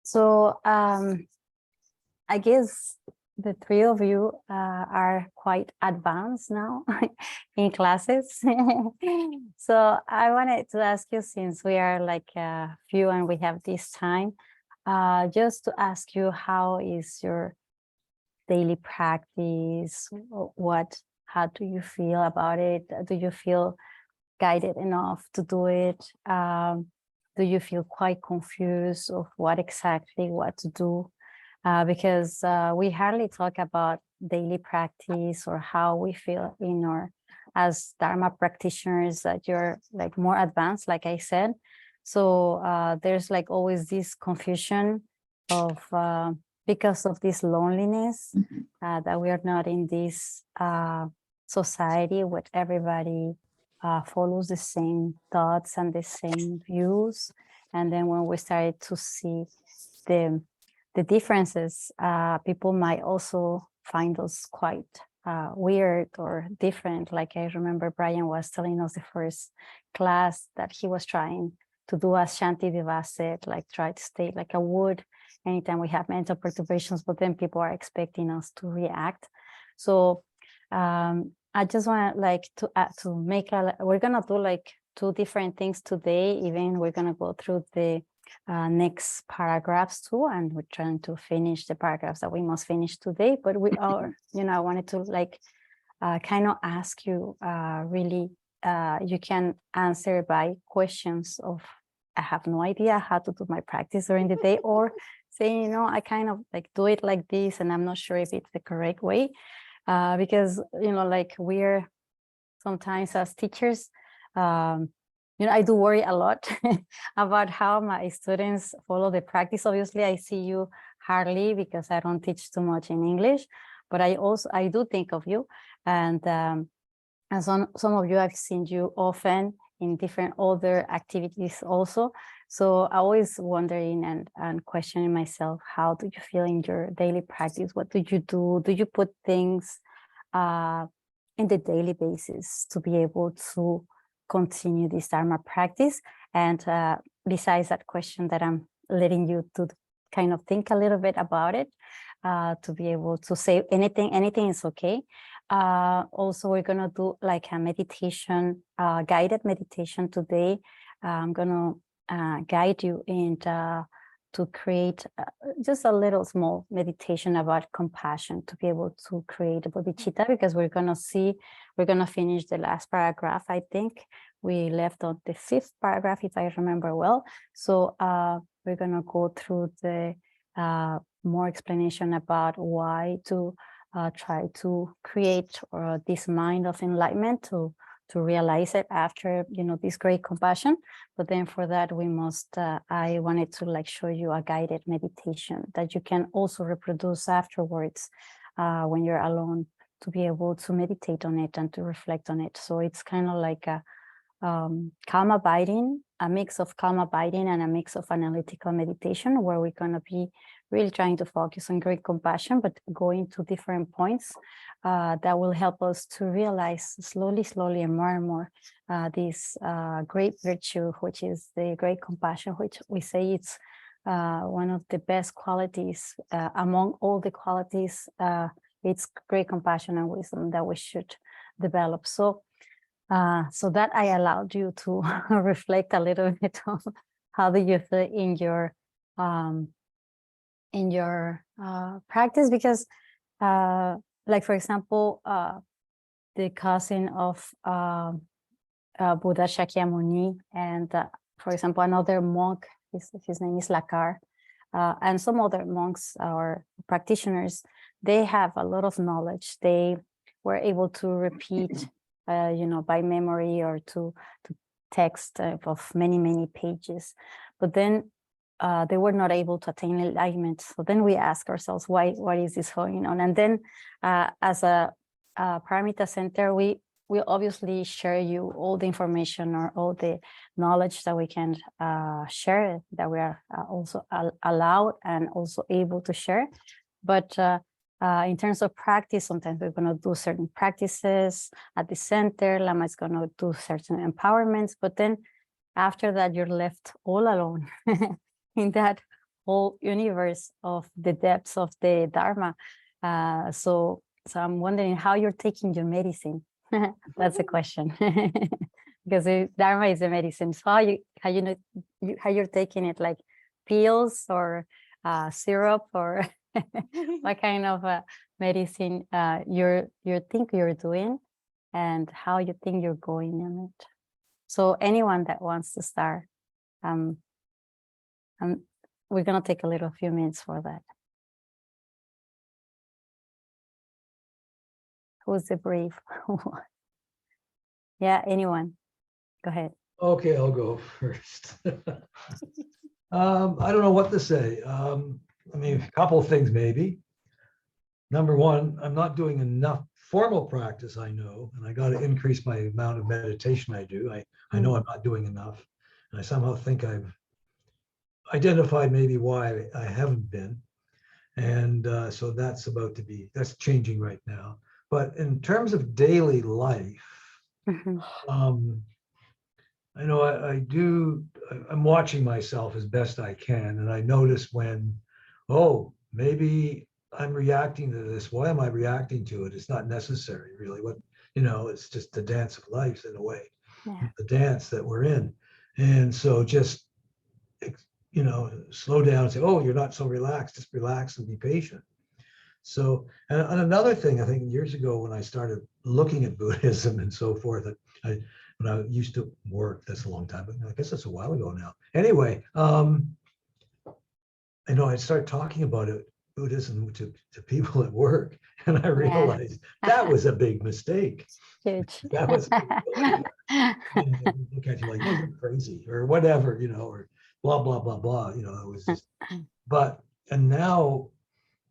So I guess the three of you are quite advanced now in classes. So I wanted to ask you, since we are like a few and we have this time, just to ask you, how is your daily practice? How do you feel about it? Do you feel guided enough to do it? Do you feel quite confused of what to do? Because we hardly talk about daily practice or how we feel in our as Dharma practitioners, that you're like more advanced, like I said. So there's like always this confusion of because of this loneliness, that we are not in this society where everybody follows the same thoughts and the same views. And then when we started to see the differences, people might also find us quite weird or different. Like I remember Brian was telling us the first class that he was trying to do, as Shanti Deva said, like try to stay like a wood anytime we have mental perturbations, but then people are expecting us to react. So I just want to make we're gonna do like two different things today. Even we're gonna go through the next paragraphs too, and we're trying to finish the paragraphs that we must finish today. But we are, I wanted to like kind of ask you really, you can answer by questions of, I have no idea how to do my practice during the day, or saying, I kind of like do it like this and I'm not sure if it's the correct way, because like we're sometimes as teachers, I do worry a lot about how my students follow the practice. Obviously, I see you hardly because I don't teach too much in English, but I do think of you, and some of you, I've seen you often in different other activities also. So I always wondering and questioning myself, how do you feel in your daily practice? What do you do? Do you put things in the daily basis to be able to continue this Dharma practice? And besides that question that I'm letting you to kind of think a little bit about it, to be able to say anything is okay. Also, we're gonna do like a meditation, guided meditation today. I'm gonna guide you in to create just a little small meditation about compassion, to be able to create a bodhicitta, because we're gonna finish the last paragraph. I think we left on the 5th paragraph, if I remember well. So we're gonna go through the more explanation about why to try to create this mind of enlightenment, to realize it after this great compassion. But then for that we must I wanted to like show you a guided meditation that you can also reproduce afterwards when you're alone, to be able to meditate on it and to reflect on it. So it's kind of like a calm abiding, a mix of calm abiding and a mix of analytical meditation, where we're going to be really trying to focus on great compassion, but going to different points that will help us to realize slowly and more this great virtue, which is the great compassion, which we say it's one of the best qualities among all the qualities. It's great compassion and wisdom that we should develop. So that I allowed you to reflect a little bit on how do you feel in your practice, because like for example, the cousin of Buddha Shakyamuni, and for example another monk, his name is Lakar, and some other monks or practitioners, they have a lot of knowledge. They were able to repeat by memory or to text of many pages, but then they were not able to attain enlightenment. So then we ask ourselves, why is this going on? And then as a Paramita Center, we obviously share you all the information or all the knowledge that we can share, that we are also allowed and also able to share. But in terms of practice, sometimes we're going to do certain practices at the center. Lama is going to do certain empowerments, but then after that, you're left all alone in that whole universe of the depths of the Dharma. So I'm wondering how you're taking your medicine. That's a question. Because the Dharma is a medicine. So how you're taking it, like pills or syrup, or what kind of medicine you think you're doing, and how you think you're going in it. So anyone that wants to start, we're gonna take a few minutes for that. Who's the brave? Yeah, anyone? Go ahead. Okay, I'll go first. I don't know what to say. I mean, a couple of things maybe. Number one, I'm not doing enough formal practice, I know, and I got to increase my amount of meditation I do. I know I'm not doing enough, and I somehow think I've identified maybe why I haven't been. And so that's changing right now. But in terms of daily life, I know I'm watching myself as best I can. And I notice when, oh, maybe I'm reacting to this. Why am I reacting to it? It's not necessary, really. It's just the dance of life in a way, the dance that we're in. And so just, slow down and say, oh, you're not so relaxed, just relax and be patient. So, and another thing, I think years ago when I started looking at Buddhism and so forth, when I used to work, that's a long time, but I guess that's a while ago now. Anyway, I started talking about Buddhism to people at work, and I realized that was a big mistake. Huge. That was look at you like, oh, you're crazy or whatever, or blah, blah, blah, blah. It was just, and now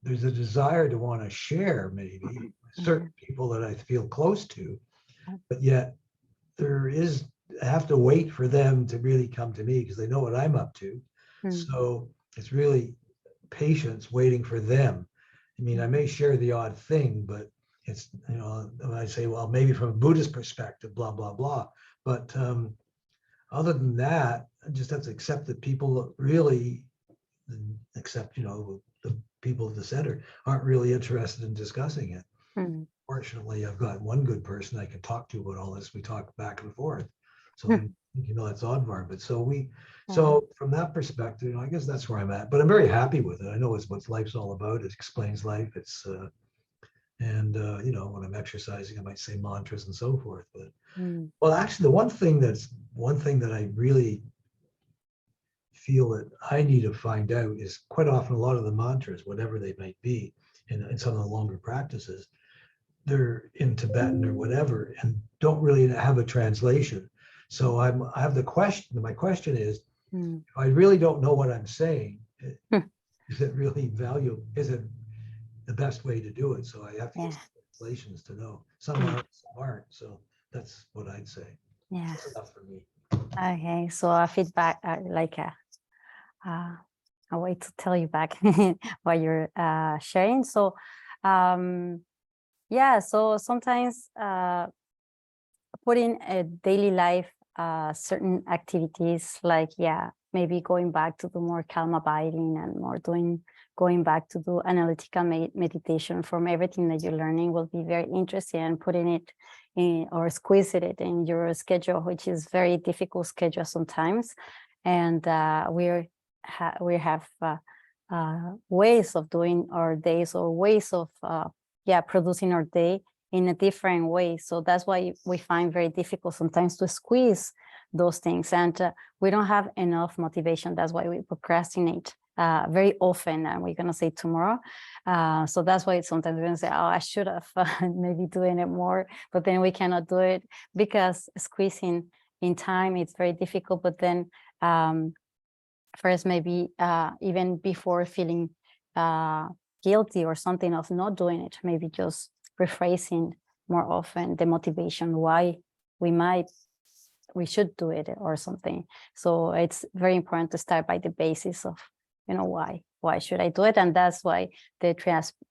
there's a desire to want to share maybe certain people that I feel close to, but yet I have to wait for them to really come to me because they know what I'm up to. So it's really patience waiting for them. I mean, I may share the odd thing, but it's, I say, well, maybe from a Buddhist perspective, blah, blah, blah. But other than that, I just have to accept that people really, except, the people at the center aren't really interested in discussing it. Fortunately, I've got one good person I can talk to about all this. We talk back and forth. So that's Oddvar. But so from that perspective, I guess that's where I'm at. But I'm very happy with it. I know it's what life's all about. It explains life. It's when I'm exercising, I might say mantras and so forth. But well, actually, the one thing that I really feel that I need to find out is quite often a lot of the mantras, whatever they might be, in some of the longer practices, they're in Tibetan or whatever, and don't really have a translation. So I have the question. My question is, if I really don't know what I'm saying, is it really valuable? Is it the best way to do it? So I have to use translations to know. Some aren't. So that's what I'd say. Yeah. That's enough for me. Okay. So a feedback, like a way to tell you back what you're sharing. So so sometimes putting a daily life certain activities, like maybe going back to do more calm abiding and going back to do analytical meditation from everything that you're learning will be very interesting, and putting it in or squeezing it in your schedule, which is very difficult schedule sometimes. And we have ways of doing our days, or ways of producing our day in a different way. So that's why we find very difficult sometimes to squeeze those things, and we don't have enough motivation. That's why we procrastinate very often, and we're gonna say tomorrow. So that's why sometimes we're gonna say, oh, I should have maybe doing it more, but then we cannot do it because squeezing in time, it's very difficult. But then first, maybe even before feeling guilty or something of not doing it, maybe just rephrasing more often the motivation why we should do it or something. So it's very important to start by the basis of, why should I do it? And that's why the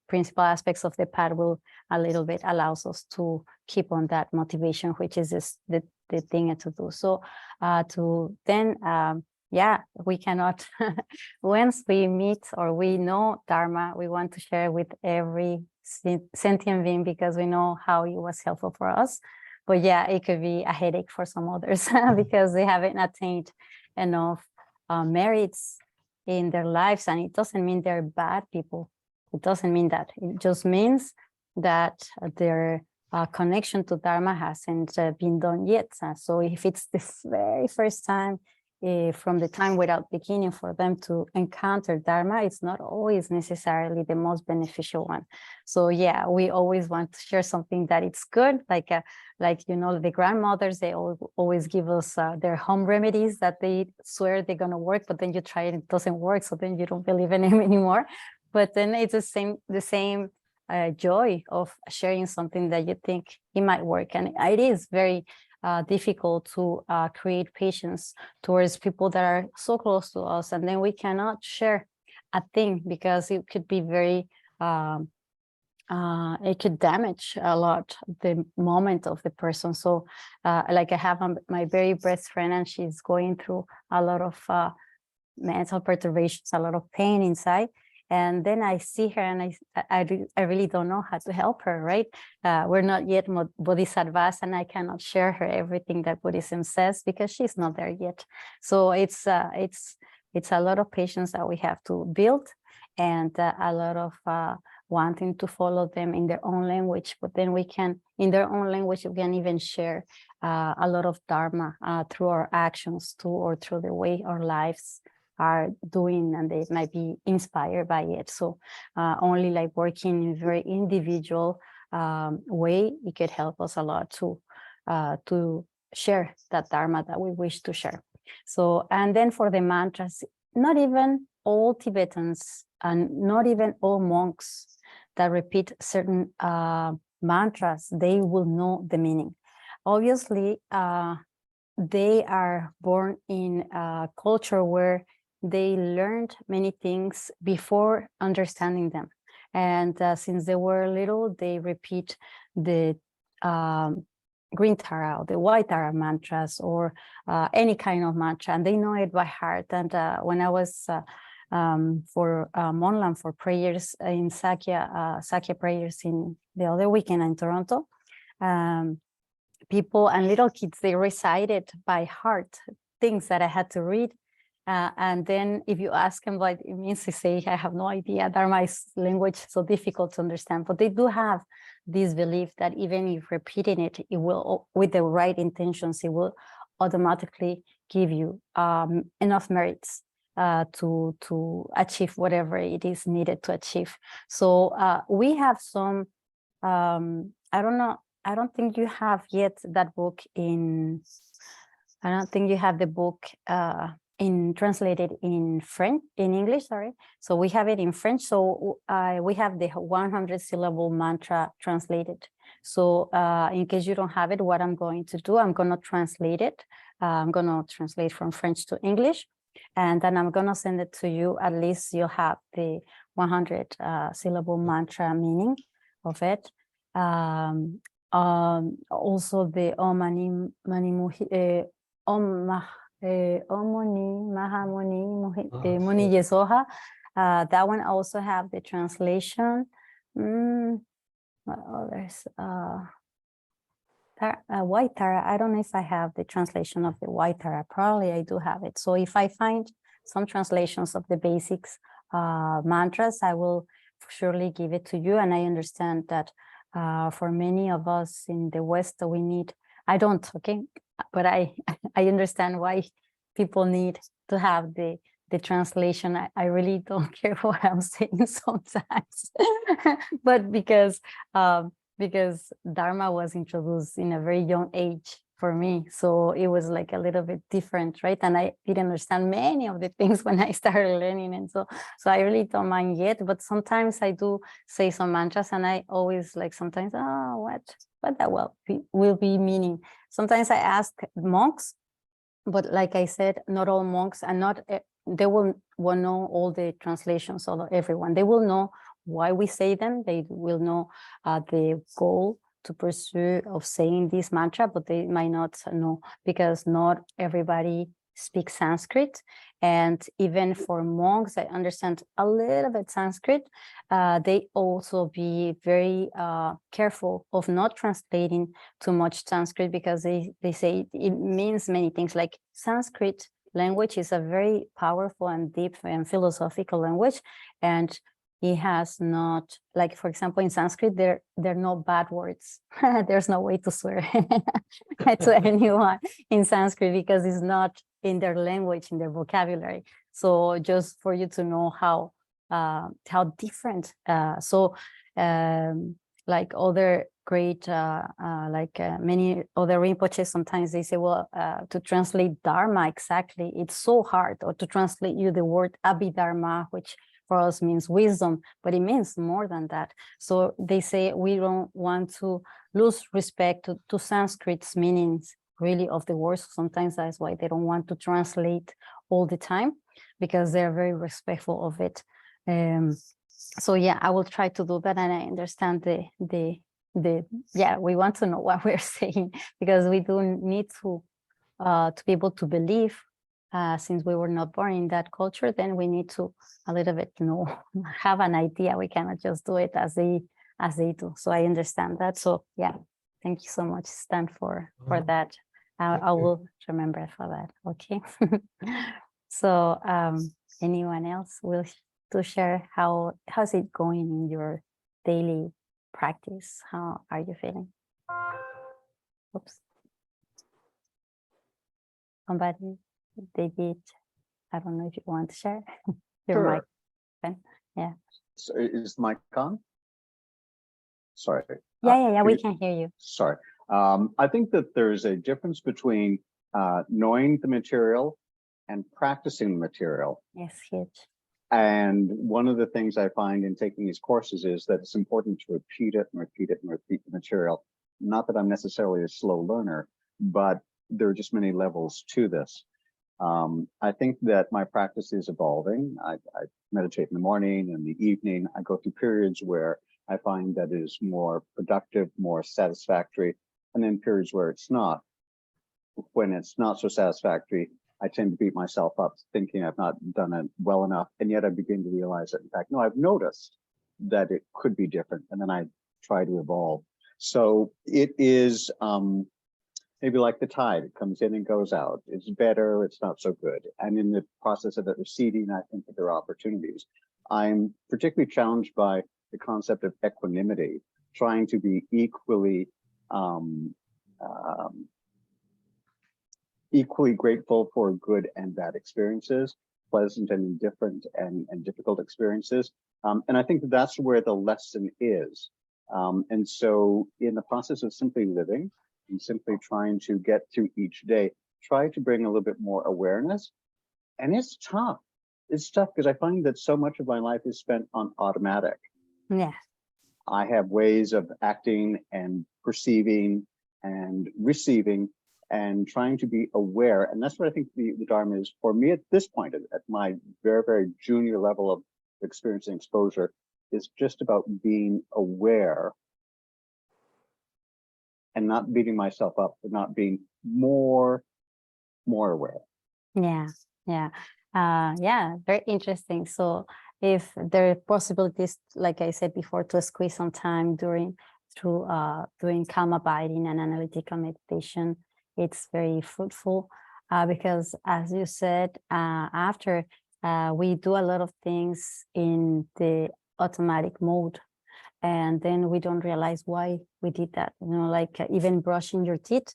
principal aspects of the PAP will a little bit allows us to keep on that motivation, which is the thing to do. So to then yeah, we cannot, once we meet or we know Dharma, we want to share with every sentient being because we know how it was helpful for us. But yeah, it could be a headache for some others because they haven't attained enough merits in their lives. And it doesn't mean they're bad people. It doesn't mean that. It just means that their connection to Dharma hasn't been done yet. So if it's the very first time, from the time without beginning for them to encounter Dharma, it's not always necessarily the most beneficial one. So yeah, we always want to share something that it's good, like you know, the grandmothers, they always give us their home remedies that they swear they're gonna work, but then you try it, it doesn't work, so then you don't believe in them anymore. But then it's the same joy of sharing something that you think it might work, and it is very difficult to create patience towards people that are so close to us, and then we cannot share a thing because it could be very it could damage a lot the moment of the person. So like I have my very best friend, and she's going through a lot of mental perturbations, a lot of pain inside. And then I see her and I really don't know how to help her, right? We're not yet bodhisattvas, and I cannot share her everything that Buddhism says because she's not there yet. So it's a lot of patience that we have to build, and a lot of wanting to follow them in their own language. But then we can, in their own language, we can even share a lot of Dharma through our actions too, or through the way our lives are doing, and they might be inspired by it. So only like working in a very individual way, it could help us a lot to share that Dharma that we wish to share. So, and then for the mantras, not even all Tibetans and not even all monks that repeat certain mantras, they will know the meaning. Obviously, they are born in a culture where they learned many things before understanding them. And since they were little, they repeat the green Tara or the white Tara mantras, or any kind of mantra, and they know it by heart. And when I was for Monlam for prayers in Sakya prayers in the other weekend in Toronto, people and little kids, they recited by heart things that I had to read. And then if you ask them what it means, they say, I have no idea. Dharma is language so difficult to understand. But they do have this belief that even if repeating it, it will, with the right intentions, it will automatically give you enough merits to achieve whatever it is needed to achieve. So we have some, I don't know, I don't think you have yet that book in, I don't think you have the book translated in French, in English, sorry. So we have it in French. So we have the 100 syllable mantra translated. So in case you don't have it, what I'm going to do, I'm going to translate it. I'm going to translate from French to English, and then I'm going to send it to you. At least you'll have the 100 syllable mantra meaning of it. Also the Om Mani Muhi, Om Omoni Mahamoni Muni Yesoha. That one also have the translation. What others? White Tara. I don't know if I have the translation of the White Tara. Probably I do have it. So if I find some translations of the basics mantras, I will surely give it to you. And I understand that for many of us in the West, we need, I don't, okay, but I understand why people need to have the translation. I really don't care what I'm saying sometimes, but because Dharma was introduced in a very young age for me, so it was like a little bit different, right? And I didn't understand many of the things when I started learning, and so I really don't mind yet. But sometimes I do say some mantras, and I always like sometimes, oh, what that will be meaning. Sometimes I ask monks, but like I said, not all monks, and not they will know all the translations of everyone. They will know why we say them. They will know the goal to pursue of saying this mantra, but they might not know, because not everybody speak Sanskrit, and even for monks that understand a little bit Sanskrit, they also be very careful of not translating too much Sanskrit, because they say it means many things. Like Sanskrit language is a very powerful and deep and philosophical language, and it has not, like, for example, in Sanskrit, there are no bad words. There's no way to swear to anyone in Sanskrit, because it's not in their language, in their vocabulary. So just for you to know how different. Like other great, many other Rinpoches, sometimes they say, well, to translate Dharma exactly, it's so hard, or to translate you the word Abhidharma, which for us means wisdom, but it means more than that. So they say we don't want to lose respect to Sanskrit's meanings, really, of the words. Sometimes that's why they don't want to translate all the time, because they're very respectful of it. So yeah, I will try to do that, and I understand yeah, we want to know what we're saying, because we do need to be able to believe. Since we were not born in that culture, then we need to a little bit have an idea. We cannot just do it as they do. So I understand that. So yeah, thank you so much, Stan, for that. I will remember for that. Okay. So anyone else will to share how's it going in your daily practice? How are you feeling? Oops. Somebody, David, I don't know if you want to share your mic. Yeah. So is the mic on? Sorry. Yeah, we can hear you. Sorry. I think that there's a difference between knowing the material and practicing the material. Yes, huge. And one of the things I find in taking these courses is that it's important to repeat it and repeat it and repeat the material. Not that I'm necessarily a slow learner, but there are just many levels to this. I think that my practice is evolving. I meditate in the morning and the evening. I go through periods where I find that is more productive, more satisfactory, and then periods where it's not. When it's not so satisfactory, I tend to beat myself up thinking I've not done it well enough. And yet I begin to realize that, in fact, no, I've noticed that it could be different. And then I try to evolve. So it is maybe like the tide, it comes in and goes out. It's better, it's not so good. And in the process of it receding, I think that there are opportunities. I'm particularly challenged by the concept of equanimity, trying to be equally grateful for good and bad experiences, pleasant and indifferent and difficult experiences. And I think that that's where the lesson is. And so in the process of simply living and simply trying to get through each day, try to bring a little bit more awareness. And it's tough. It's tough because I find that so much of my life is spent on automatic. Yeah. I have ways of acting and perceiving and receiving and trying to be aware. And that's what I think the Dharma is for me at this point, at my very, very junior level of experiencing exposure, is just about being aware and not beating myself up, but not being more aware. Yeah, very interesting. So if there are possibilities, like I said before, to squeeze some time doing calm abiding and analytical meditation, it's very fruitful, because as you said, after we do a lot of things in the automatic mode, and then we don't realize why we did that. Like even brushing your teeth,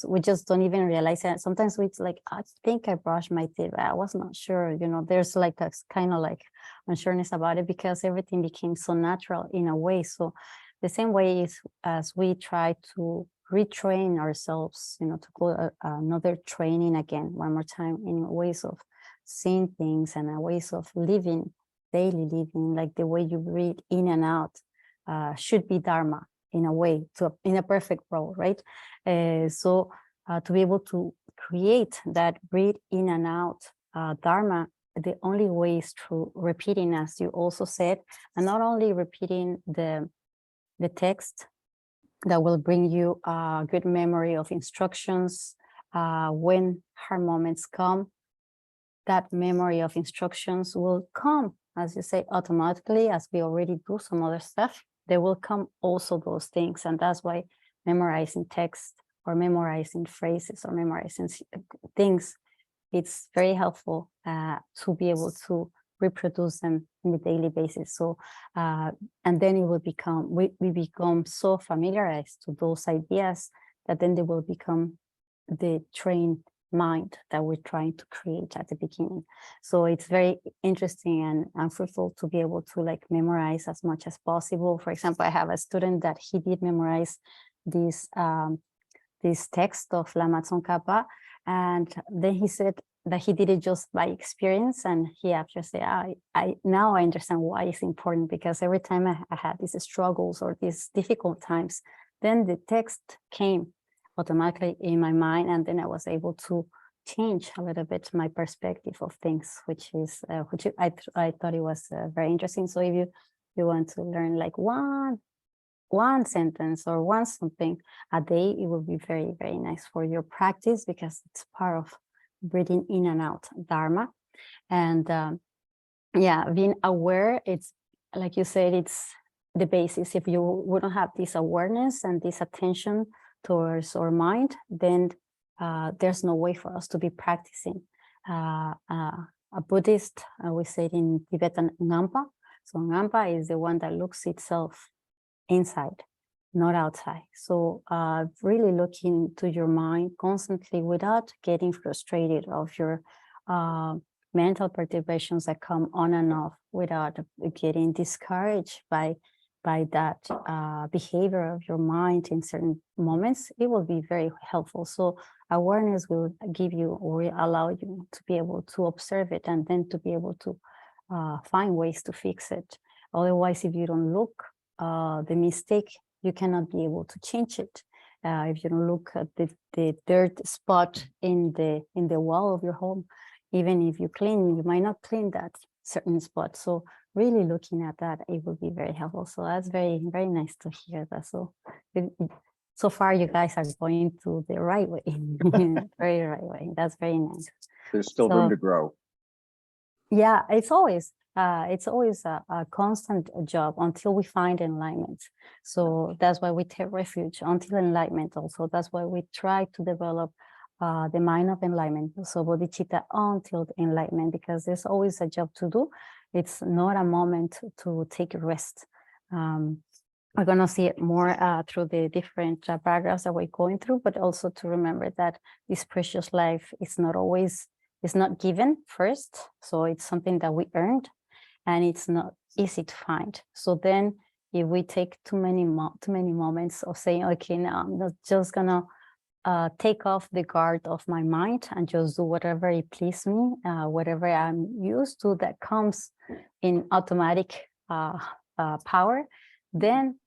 we just don't even realize it. Sometimes it's like, I think I brushed my teeth, I was not sure. There's like a kind of like unsureness about it, because everything became so natural in a way. So the same way is as we try to retrain ourselves, to go another training again, one more time, in ways of seeing things and ways of living, daily living, like the way you breathe in and out should be Dharma in a way, in a perfect role, right? So to be able to create that breathe in and out Dharma, the only way is through repeating, as you also said, and not only repeating the text that will bring you a good memory of instructions, when hard moments come, that memory of instructions will come, as you say, automatically, as we already do some other stuff. They will come also those things. And that's why memorizing text or memorizing phrases or memorizing things, it's very helpful to be able to reproduce them on a daily basis. So, and then it will become, we become so familiarized to those ideas that then they will become the trained mind that we're trying to create at the beginning. So it's very interesting and fruitful to be able to like memorize as much as possible. For example, I have a student that he did memorize this text of La Maison Kappa, and then he said that he did it just by experience, and he after said, I now I understand why it's important, because every time I had these struggles or these difficult times, then the text came automatically in my mind, and then I was able to change a little bit my perspective of things, which is which I thought it was very interesting. So if you want to learn like one sentence or one something a day, it will be very, very nice for your practice, because it's part of breathing in and out Dharma. And yeah, being aware, it's like you said, it's the basis. If you wouldn't have this awareness and this attention towards our mind, then there's no way for us to be practicing. A Buddhist, we say it in Tibetan, Ngampa. So Ngampa is the one that looks itself inside, not outside. So really looking to your mind constantly without getting frustrated of your mental perturbations that come on and off, without getting discouraged by that behavior of your mind in certain moments. It will be very helpful. So awareness will give you, or will allow you to be able to observe it, and then to be able to find ways to fix it. Otherwise, if you don't look the mistake, you cannot be able to change it. If you don't look at the dirt spot in the wall of your home, even if you clean, you might not clean that certain spot. So really looking at that, it will be very helpful. So that's very, very nice to hear that. So far, you guys are going to the right way, very right way. That's very nice. There's still room to grow. Yeah, it's always a constant job until we find enlightenment. So that's why we take refuge until enlightenment. Also, that's why we try to develop the mind of enlightenment. So bodhicitta until enlightenment, because there's always a job to do. It's not a moment to take a rest. We're going to see it more through the different paragraphs that we're going through, but also to remember that this precious life is not always, it's not given first. So it's something that we earned, and it's not easy to find. So then if we take too many moments of saying, okay, now I'm not just going to take off the guard of my mind and just do whatever it pleases me, whatever I'm used to that comes in automatic power, then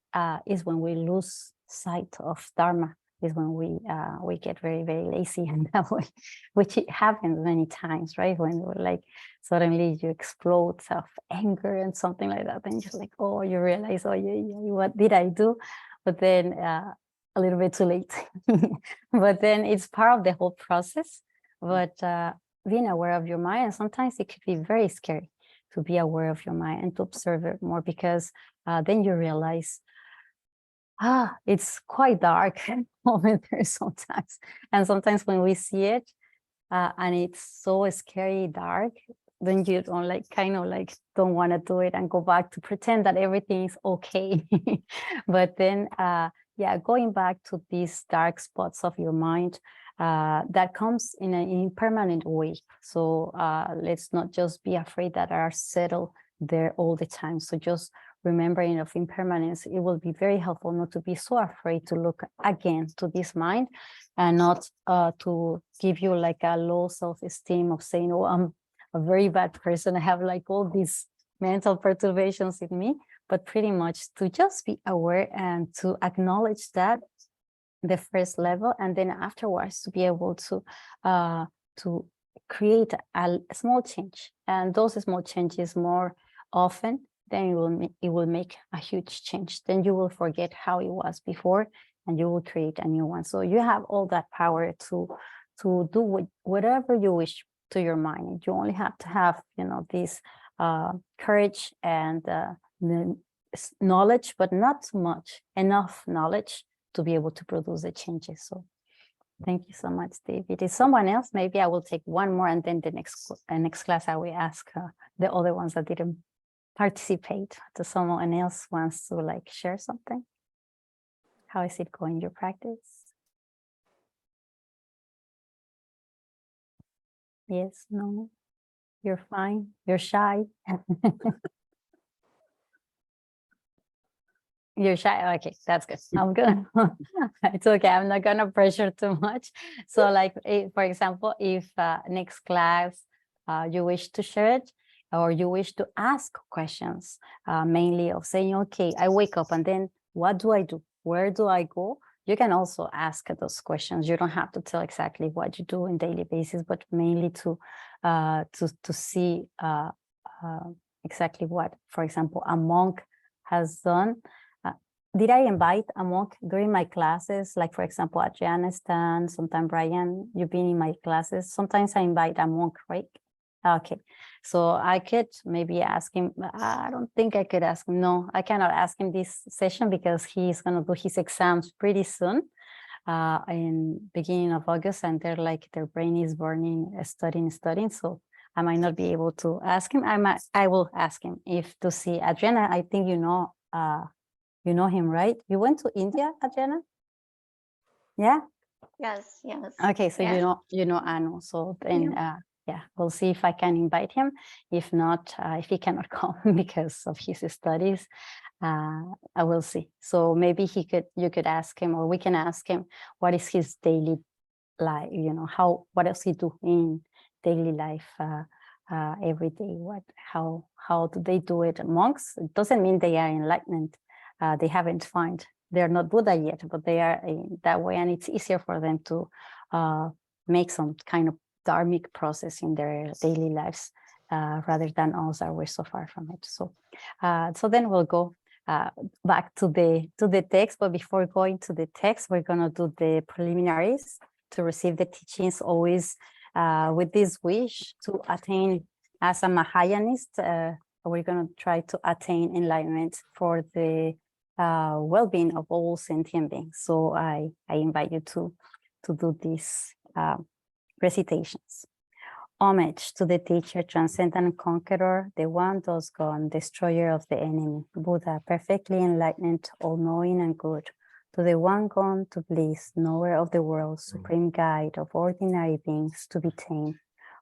is when we lose sight of Dharma, is when we get very, very lazy in that way, which it happens many times, right? When we're like, suddenly you explode of anger and something like that, and you're like, oh, you realize, oh, yeah, what did I do? But then a little bit too late. But then it's part of the whole process. But being aware of your mind, and sometimes it could be very scary to be aware of your mind and to observe it more, because then you realize, it's quite dark moment there sometimes. And sometimes when we see it and it's so scary dark, then you don't like, kind of like don't want to do it and go back to pretend that everything is okay. But then yeah, going back to these dark spots of your mind, that comes in an impermanent way. So let's not just be afraid that are settled there all the time. So just remembering of impermanence, it will be very helpful not to be so afraid to look again to this mind, and not to give you like a low self-esteem of saying, oh, I'm a very bad person, I have like all these mental perturbations in me, but pretty much to just be aware and to acknowledge that, the first level, and then afterwards to be able to create a small change. And those small changes more often, then it will make a huge change. Then you will forget how it was before, and you will create a new one. So you have all that power to do whatever you wish to your mind. You only have to have, this courage and the knowledge, but not too much, enough knowledge to be able to produce the changes. So thank you so much, David. If someone else, maybe I will take one more, and then the next class I will ask the other ones that didn't participate. To someone else wants to like share something. How is it going, your practice? Yes, no, you're fine. You're shy. You're shy. Okay, that's good. I'm gonna. It's okay. I'm not gonna pressure too much. So, like, for example, if next class you wish to share it, or you wish to ask questions, mainly of saying, okay, I wake up and then what do I do? Where do I go? You can also ask those questions. You don't have to tell exactly what you do on daily basis, but mainly to see exactly what, for example, a monk has done. Did I invite a monk during my classes? Like, for example, Adriana, Stan, sometimes Brian, you've been in my classes. Sometimes I invite a monk, right? Okay, so I could maybe ask him. I don't think I could ask him. No, I cannot ask him this session because he's going to do his exams pretty soon, in beginning of August, and they're like, their brain is burning, studying. So I might not be able to ask him. I will ask him if to see Adriana. I think you know him, right? You went to India, Adriana? Yeah. Yes. Okay, so yes. you know Anu. So then yeah, we'll see if I can invite him. If not, if he cannot come because of his studies, I will see. So maybe you could ask him, or we can ask him, what is his daily life? What does he do in daily life every day? How do they do it? Monks, it doesn't mean they are enlightened. They haven't found, they're not Buddha yet, but they are in that way, and it's easier for them to make some kind of dharmic process in their daily lives, rather than us that we're so far from it. So then we'll go back to the text, but before going to the text, we're going to do the preliminaries to receive the teachings, always with this wish to attain, as a Mahayanist, we're going to try to attain enlightenment for the well-being of all sentient beings. So I invite you to do these recitations. Homage to the teacher, transcendent conqueror, the one thus gone, destroyer of the enemy, Buddha, perfectly enlightened, all-knowing and good, to the one gone to bliss, knower of the world, supreme guide of ordinary beings to be tamed,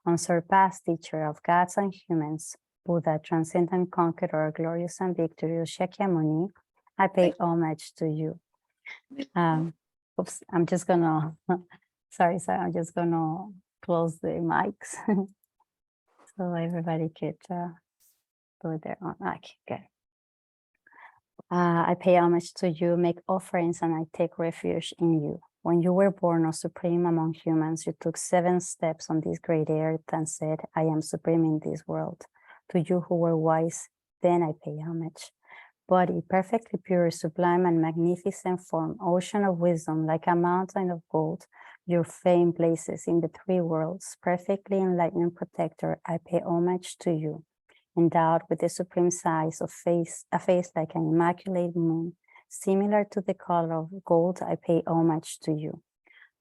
unsurpassed teacher of gods and humans, Buddha, transcendent conqueror, glorious and victorious Shakyamuni, I pay homage to you. Oops, I'm just gonna, sorry, I'm just gonna close the mics so everybody could do their own. Okay, good. I pay homage to you, make offerings, and I take refuge in you. When you were born, O supreme among humans, you took 7 steps on this great earth and said, I am supreme in this world. To you who were wise, then I pay homage. Body, perfectly pure, sublime, and magnificent form, ocean of wisdom, like a mountain of gold, your fame blazes in the 3 worlds, perfectly enlightened protector, I pay homage to you. Endowed with the supreme size of a face like an immaculate moon, similar to the color of gold, I pay homage to you.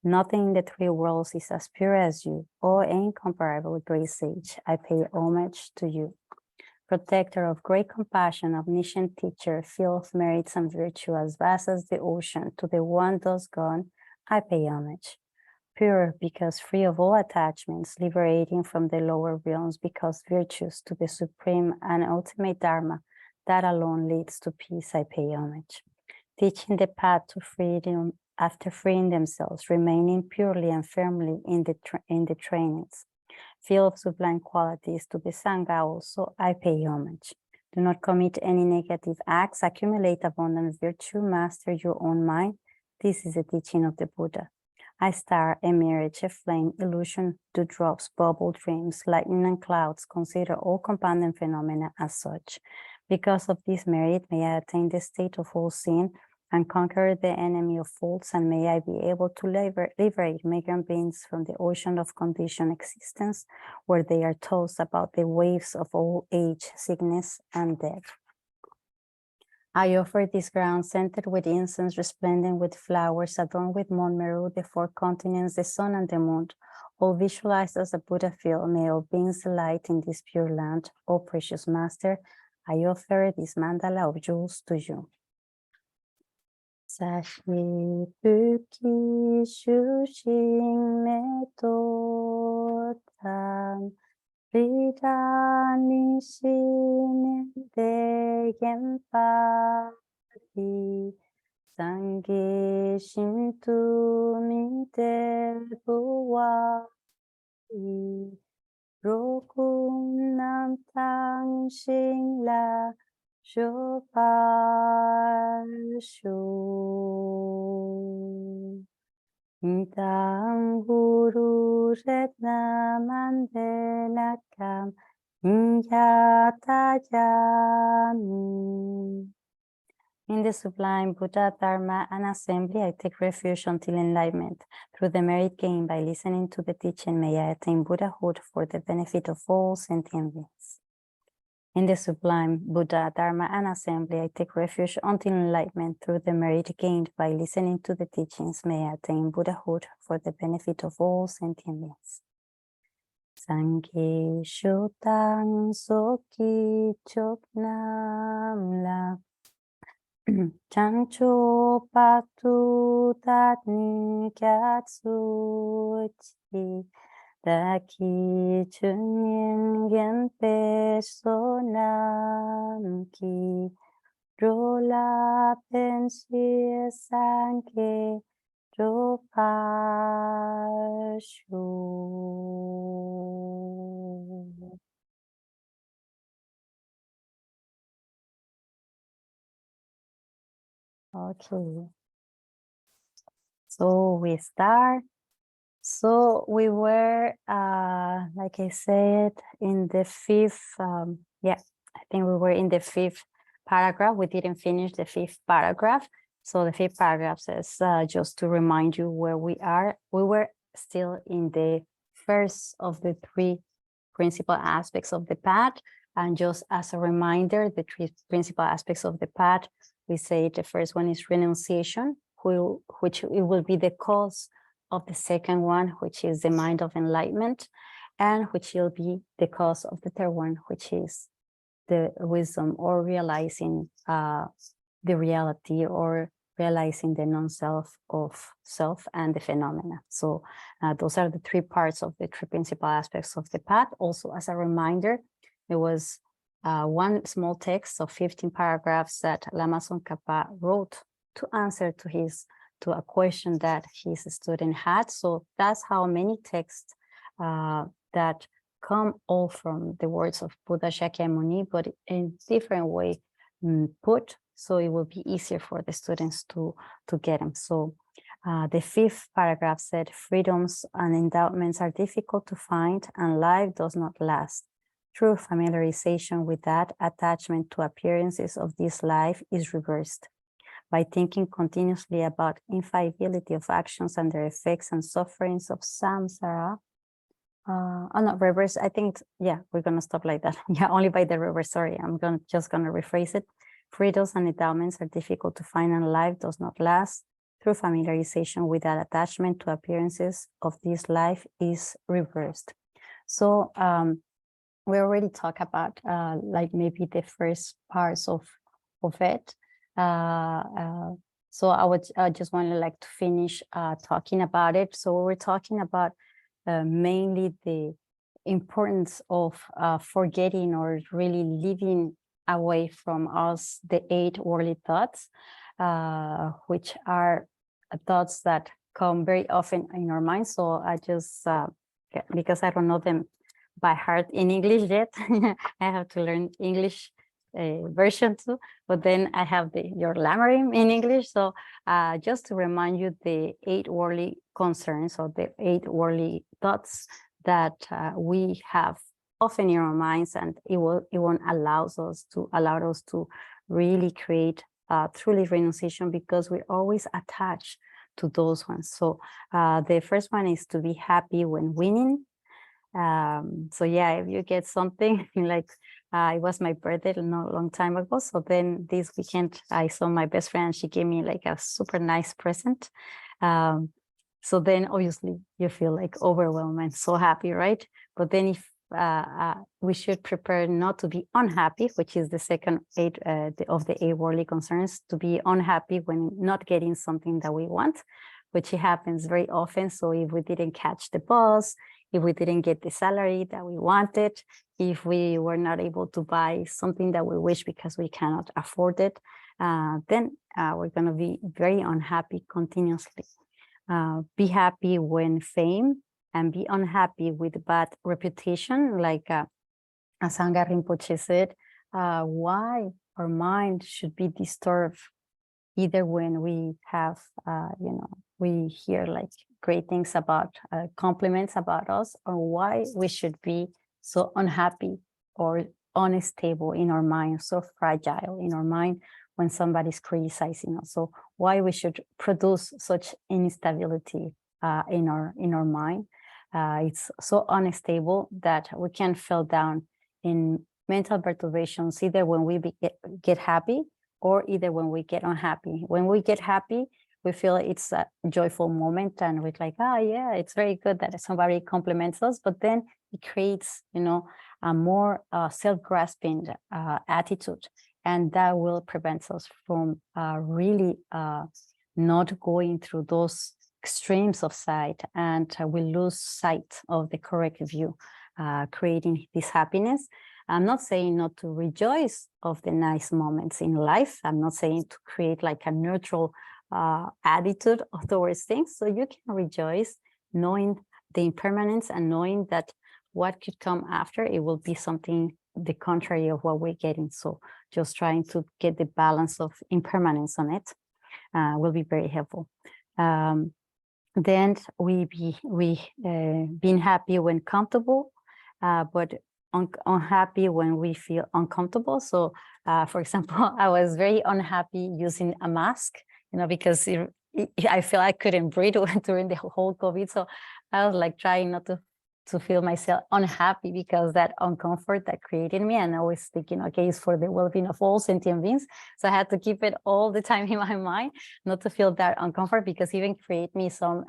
Nothing in the 3 worlds is as pure as you, O incomparable great sage, I pay homage to you. Protector of great compassion, omniscient teacher, full of merits and virtue, as vast as the ocean, to the one thus gone, I pay homage. Pure because free of all attachments, liberating from the lower realms because virtuous, to the supreme and ultimate Dharma, that alone leads to peace, I pay homage. Teaching the path to freedom after freeing themselves, remaining purely and firmly in the trainings. Filled of sublime qualities, to the Sangha also I pay homage. Do not commit any negative acts, accumulate abundant virtue, master your own mind. This is the teaching of the Buddha. A star, a mirage, a flame, illusion, dewdrops, bubble dreams, lightning and clouds, consider all compounding phenomena as such. Because of this merit, may I attain the state of all sin, and conquer the enemy of faults, and may I be able to liberate migrant beings from the ocean of conditioned existence, where they are tossed about the waves of old age, sickness, and death. I offer this ground scented with incense, resplendent with flowers, adorned with Monmeru, the four continents, the sun, and the moon, all visualized as a Buddha field. May all beings delight in this pure land. O precious master, I offer this mandala of jewels to you. Sashi Buki Shushin Metotan Ridani Shin De Genpati Sange Shintu Minte Buwai Rokun Nam Tang Shin La Shopashu Nidang Guru Retna Mandela Kam Nyatayami. In the sublime Buddha, Dharma, and assembly, I take refuge until enlightenment. Through the merit gained by listening to the teaching, may I attain Buddhahood for the benefit of all sentient beings. In the sublime Buddha, Dharma, and assembly, I take refuge until enlightenment. Through the merit gained by listening to the teachings, may I attain Buddhahood for the benefit of all sentient beings. Sangye Shotang Soki Choknam La Chancho Patu Tatni Kyatsuchi Daki Chunyin Genpe Sonam Rola Pensi Sanke Ropashu. Okay. So we start. So we were, like I said, in the fifth, I think we were in the fifth paragraph. We didn't finish the fifth paragraph. So the fifth paragraph says, just to remind you where we are, we were still in the first of the three principal aspects of the PAT. And just as a reminder, the three principal aspects of the PAT, we say the first one is renunciation, which it will be the cause of the second one, which is the mind of enlightenment, and which will be the cause of the third one, which is the wisdom, or realizing the reality, or realizing the non-self of self and the phenomena. So those are the three parts of the three principal aspects of the path. Also, as a reminder, there was one small text of 15 paragraphs that Lama Tsongkhapa wrote to answer to a question that his student had. So that's how many texts that come all from the words of Buddha Shakyamuni, but in different way put, so it will be easier for the students to get them. So the fifth paragraph said, freedoms and endowments are difficult to find, and life does not last. Through familiarization with that, attachment to appearances of this life is reversed. By thinking continuously about infallibility of actions and their effects and sufferings of samsara, not reverse, I think, we're gonna stop like that. Only by the reverse, sorry, I'm just gonna rephrase it. Freedoms and endowments are difficult to find, and life does not last. Through familiarization with that, attachment to appearances of this life is reversed. So we already talked about like maybe the first parts of it. So I just want to like to finish talking about it. So we're talking about mainly the importance of forgetting or really living away from us the 8 worldly thoughts, which are thoughts that come very often in our mind. So I just, because I don't know them by heart in English yet, I have to learn English version too, but then I have your Lamarim in English. So just to remind you, the 8 worldly concerns, or the 8 worldly thoughts that we have often in our minds, and it won't allow us to really create truly renunciation, because we're always attached to those ones. So the first one is to be happy when winning. So yeah, if you get something like it was my birthday not a long time ago, so then this weekend I saw my best friend, she gave me like a super nice present. So then obviously you feel like overwhelmed and so happy, right? But then if we should prepare not to be unhappy, which is the second eight of the 8 worldly concerns, to be unhappy when not getting something that we want, which happens very often. So if we didn't catch the bus, if we didn't get the salary that we wanted, if we were not able to buy something that we wish because we cannot afford it, then we're going to be very unhappy continuously. Be happy when fame, and be unhappy with bad reputation. Like Asanga Rinpoche said, why our mind should be disturbed either when we have, we hear like great things about compliments about us, or why we should be so unhappy or unstable in our mind, so fragile in our mind when somebody's criticizing us. So why we should produce such instability in our mind. It's so unstable that we can fall down in mental perturbations, either when we get happy or either when we get unhappy. When we get happy, we feel it's a joyful moment and we're like, yeah, it's very good that somebody compliments us, but then it creates, a more self-grasping attitude, and that will prevent us from really not going through those extremes of sight, and we lose sight of the correct view, creating this happiness. I'm not saying not to rejoice of the nice moments in life. I'm not saying to create like a neutral attitude towards things. So you can rejoice knowing the impermanence and knowing that what could come after, it will be something the contrary of what we're getting. So just trying to get the balance of impermanence on it will be very helpful. Then being happy when comfortable, but unhappy when we feel uncomfortable. So for example, I was very unhappy using a mask, because I feel I couldn't breathe during the whole COVID. So I was like trying not to feel myself unhappy, because that uncomfort that created me, and I was thinking, okay, it's for the well-being of all sentient beings. So I had to keep it all the time in my mind, not to feel that uncomfort, because even create me some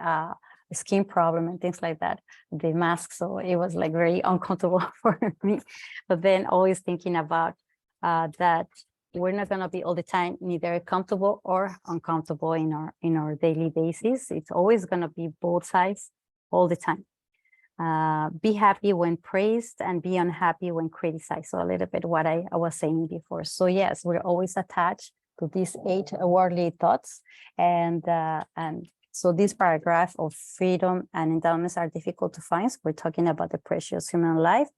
skin problem and things like that, the mask. So it was like very uncomfortable for me. But then always thinking about that we're not going to be all the time neither comfortable or uncomfortable in our daily basis. It's always going to be both sides all the time. Be happy when praised and be unhappy when criticized. So a little bit what I was saying before. So yes, we're always attached to these 8 worldly thoughts, and so this paragraph of freedom and endowments are difficult to find. So we're talking about the precious human life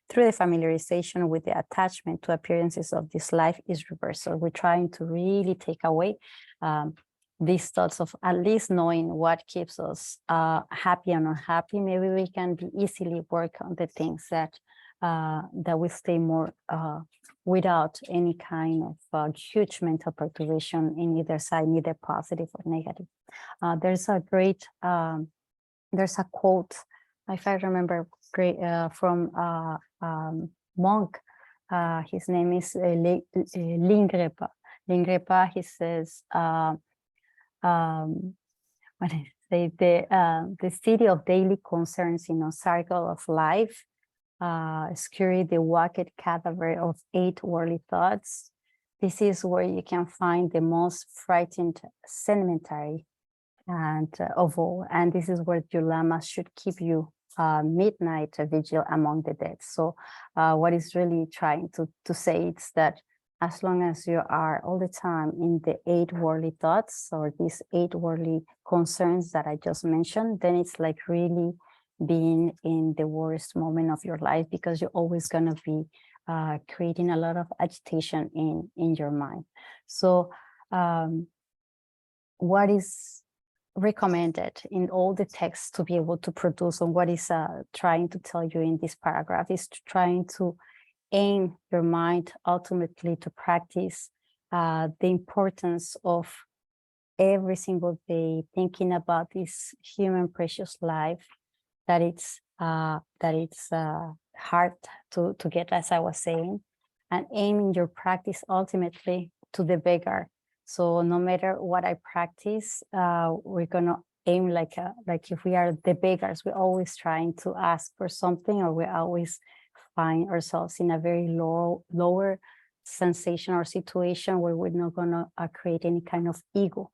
through the familiarization with the attachment to appearances of this life is reversed. So we're trying to really take away these thoughts of at least knowing what keeps us happy and unhappy. Maybe we can easily work on the things that we stay more without any kind of huge mental perturbation in either side, neither positive or negative. There's a great, there's a quote, if I remember, great, from monk. His name is Lingrepa. Lingrepa, he says, what did I say? The city of daily concerns in a circle of life, scurry the walked cadaver of 8 worldly thoughts. This is where you can find the most frightened cemetery and of all. And this is where your lama should keep you midnight vigil among the dead. So what is really trying to say is that as long as you are all the time in the 8 worldly thoughts or these 8 worldly concerns that I just mentioned, then it's like really being in the worst moment of your life, because you're always going to be creating a lot of agitation in your mind. So what is recommended in all the texts to be able to produce, and what is trying to tell you in this paragraph, is trying to aim your mind ultimately to practice the importance of every single day thinking about this human precious life, that it's hard to get, as I was saying, and aiming your practice ultimately to the beggar. So no matter what I practice, we're gonna aim like if we are the beggars, we're always trying to ask for something, or we always find ourselves in a very lower sensation or situation where we're not gonna create any kind of ego.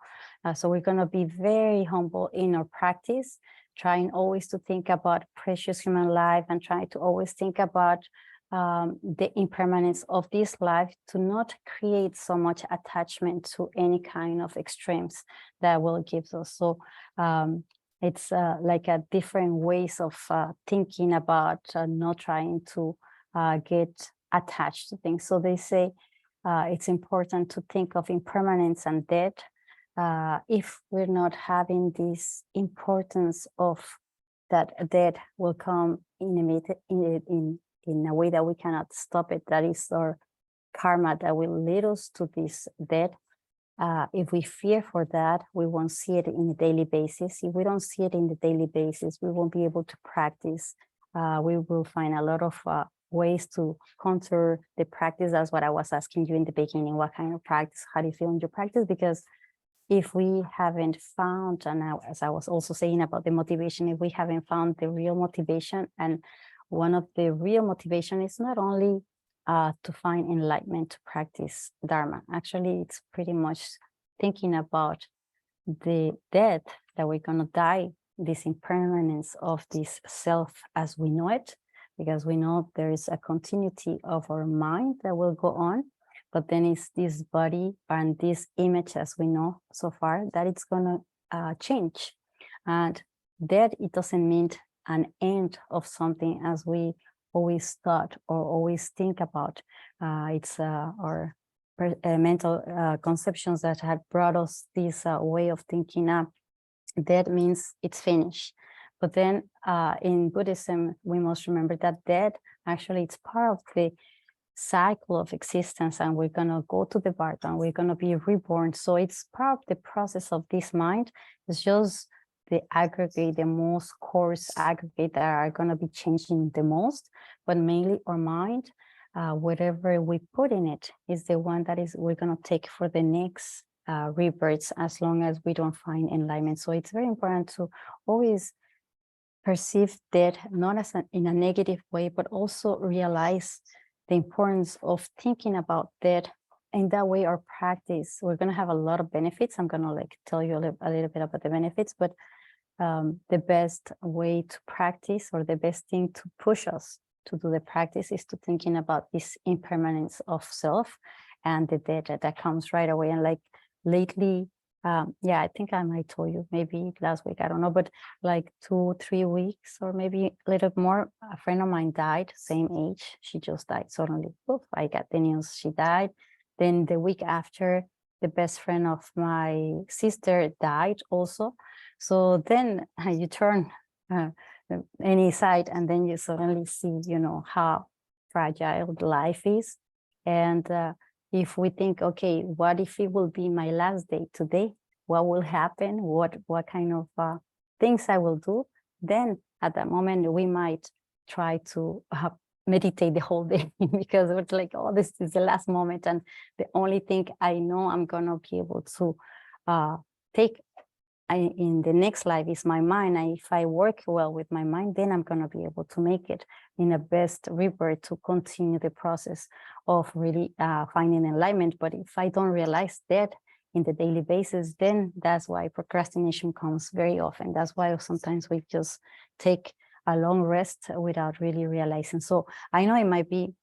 So we're gonna be very humble in our practice, trying always to think about precious human life and trying to always think about the impermanence of this life, to not create so much attachment to any kind of extremes that will give us. So it's like a different ways of thinking about not trying to get attached to things. So they say it's important to think of impermanence and death. If we're not having this importance of that death will come in a way that we cannot stop it, that is our karma that will lead us to this death. If we fear for that, we won't see it in a daily basis. If we don't see it in the daily basis, we won't be able to practice. We will find a lot of ways to counter the practice. That's what I was asking you in the beginning. What kind of practice? How do you feel in your practice? Because if we haven't found, and as I was also saying about the motivation, if we haven't found the real motivation, and one of the real motivation is not only to find enlightenment to practice Dharma. Actually, it's pretty much thinking about the death, that we're going to die, this impermanence of this self as we know it, because we know there is a continuity of our mind that will go on, but then it's this body and this image, as we know so far, that it's going to change. And death, it doesn't mean an end of something as we always thought or always think about. It's our mental conceptions that had brought us this way of thinking up. Death means it's finished. But then in Buddhism, we must remember that death, actually, it's part of the cycle of existence, and we're going to go to the birth and we're going to be reborn. So it's part of the process of this mind. It's just the aggregate, the most coarse aggregate that are going to be changing the most, but mainly our mind, whatever we put in it is the one that is we're going to take for the next rebirths, as long as we don't find enlightenment. So it's very important to always perceive death not as in a negative way, but also realize the importance of thinking about death. In that way, our practice, we're going to have a lot of benefits. I'm going to tell you a little bit about the benefits, but the best way to practice, or the best thing to push us to do the practice, is to thinking about this impermanence of self and the death that comes right away. And lately, yeah, I think I might told you maybe last week, I don't know, but 2-3 weeks or maybe a little more, a friend of mine died, same age. She just died suddenly. Poof, I got the news she died. Then the week after, the best friend of my sister died also. So then you turn any side, and then you suddenly see, how fragile life is. And if we think, okay, what if it will be my last day today? What will happen? What kind of things I will do? Then at that moment, we might try to meditate the whole day, because it's like, oh, this is the last moment. And the only thing I know I'm going to be able to take in the next life is my mind. And if I work well with my mind, then I'm going to be able to make it in the best rebirth to continue the process of really finding enlightenment. But if I don't realize that in the daily basis, then that's why procrastination comes very often. That's why sometimes we just take a long rest without really realizing. So I know it might be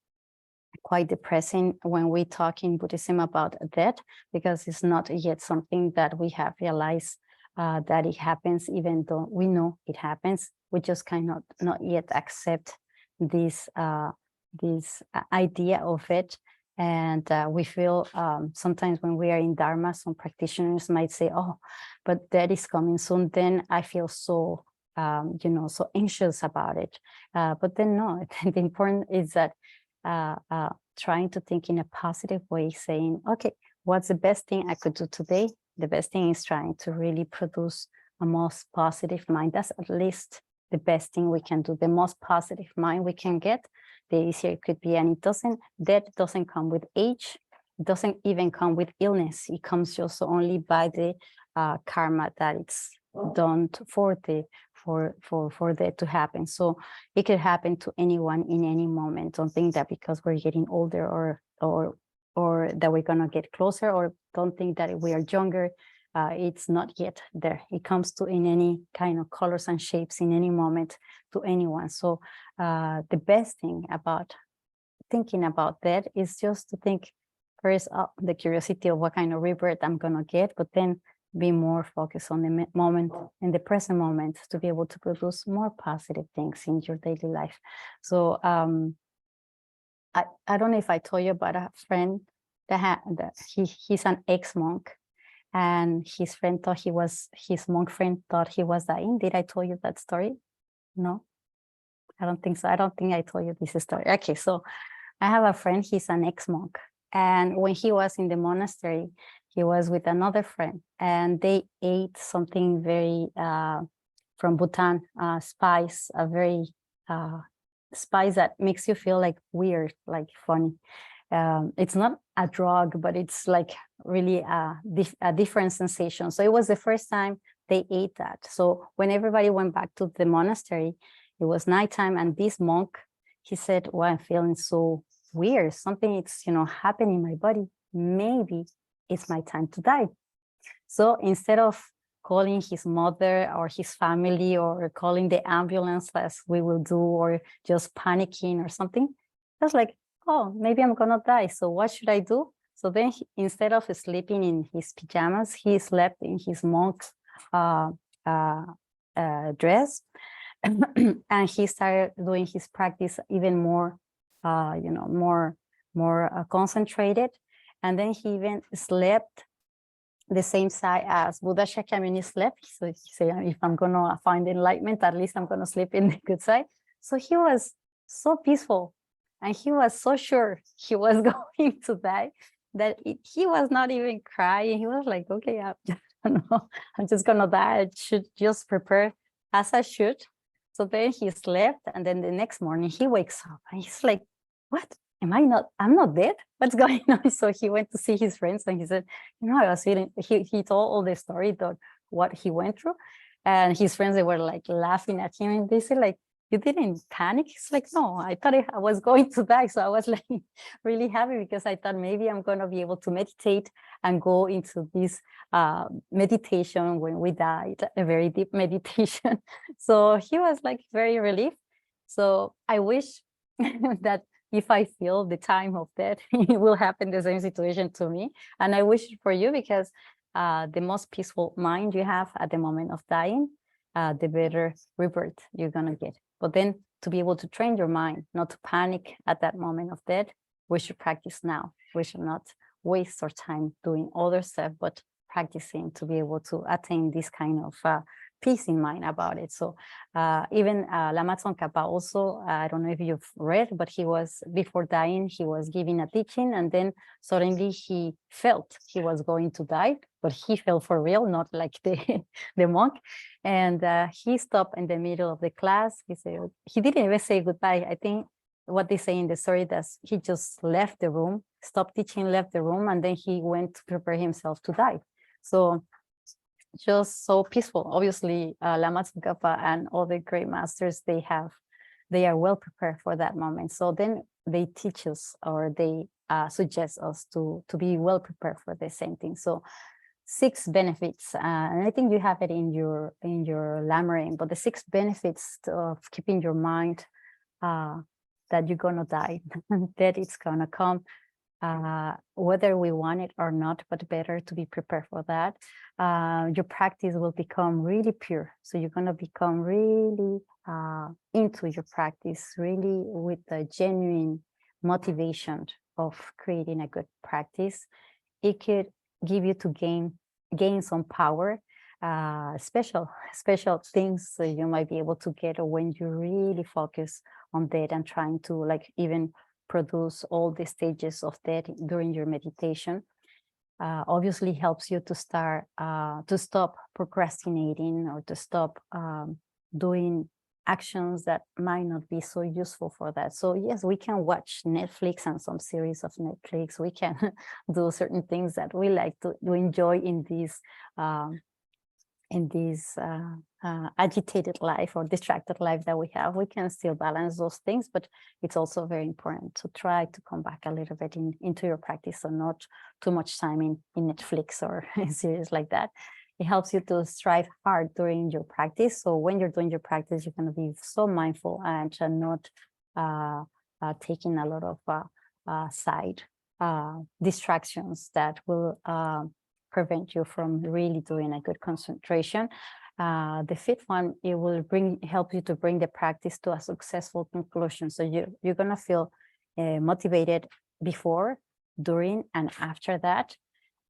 quite depressing when we talk in Buddhism about death, because it's not yet something that we have realized that it happens, even though we know it happens. We just cannot not yet accept this idea of it. And we feel sometimes when we are in Dharma, some practitioners might say, oh, but that is coming soon. Then I feel so, so anxious about it. But then no, the important is that trying to think in a positive way, saying, okay, what's the best thing I could do today? The best thing is trying to really produce a most positive mind. That's at least the best thing we can do. The most positive mind we can get, the easier it could be. And that doesn't come with age. It doesn't even come with illness. It comes just only by the karma that it's done for that to happen. So it could happen to anyone in any moment. Don't think that because we're getting older or that we're gonna get closer, or don't think that we are younger. It's not yet there. It comes to in any kind of colors and shapes in any moment to anyone. So the best thing about thinking about that is just to think first the curiosity of what kind of rebirth I'm gonna get, but then be more focused on the moment, in the present moment, to be able to produce more positive things in your daily life. So I don't know if I told you about a friend that he's an ex-monk, and his monk friend thought he was dying. Did I tell you that story? No, I don't think so. I don't think I told you this story. Okay, so I have a friend, he's an ex-monk, and when he was in the monastery, he was with another friend, and they ate something very from Bhutan, spice, a very spice that makes you feel like weird, like funny. It's not a drug, but it's like really a different sensation. So it was the first time they ate that. So when everybody went back to the monastery, it was nighttime, and this monk, he said, well, I'm feeling so weird. Something is, happening in my body. Maybe it's my time to die. So instead of calling his mother or his family or calling the ambulance as we will do, or just panicking or something, I was like, oh, maybe I'm gonna die. So what should I do? So then instead of sleeping in his pajamas, he slept in his monk's dress. And he started doing his practice even more, more concentrated. And then he even slept the same side as Buddha Shakyamuni slept. So he said, if I'm gonna find enlightenment, at least I'm gonna sleep in the good side. So he was so peaceful, and he was so sure he was going to die that he was not even crying. He was like, okay, I'm just gonna die. I should just prepare as I should. So then he slept, and then the next morning he wakes up and he's like, what? I'm not dead? What's going on? So he went to see his friends, and he said, I was feeling, he told all the story, what he went through. And his friends, they were like laughing at him, and they said like, you didn't panic? He's like, no, I thought I was going to die. So I was like really happy, because I thought maybe I'm going to be able to meditate and go into this meditation when we died, a very deep meditation. So he was like very relieved. So I wish that if I feel the time of death, it will happen the same situation to me. And I wish for you, because the most peaceful mind you have at the moment of dying, the better rebirth you're gonna get. But then to be able to train your mind not to panic at that moment of death, we should practice now. We should not waste our time doing other stuff, but practicing to be able to attain this kind of peace in mind about it. So even Lama Tsongkhapa also, I don't know if you've read, but he was, before dying, he was giving a teaching, and then suddenly he felt he was going to die, but he felt for real, not like the monk. And he stopped in the middle of the class. He said, he didn't even say goodbye. I think what they say in the story, that he just left the room, stopped teaching, left the room, and then he went to prepare himself to die. So just so peaceful. Obviously, Lama Tsongkhapa and all the great masters, they are well prepared for that moment. So then they teach us, or they suggest us to be well prepared for the same thing. So 6 benefits, and I think you have it in your Lamrim, but the 6 benefits of keeping your mind that you're gonna die, that it's gonna come, whether we want it or not, but better to be prepared for that. Your practice will become really pure. So you're gonna become really into your practice, really with the genuine motivation of creating a good practice. It could give you to gain some power, special things you might be able to get when you really focus on that and trying to like even produce all the stages of that during your meditation. obviously helps you to stop procrastinating, or to stop doing actions that might not be so useful for that. So yes, we can watch Netflix and some series of Netflix. We can do certain things that we like to enjoy in this agitated life or distracted life that we have. We can still balance those things, but it's also very important to try to come back a little bit into your practice, so not too much time in Netflix or series like that. It helps you to strive hard during your practice. So when you're doing your practice, you're going to be so mindful and not taking a lot of side distractions that will prevent you from really doing a good concentration. The fifth one, it will help you to bring the practice to a successful conclusion. So you're going to feel motivated before, during, and after that.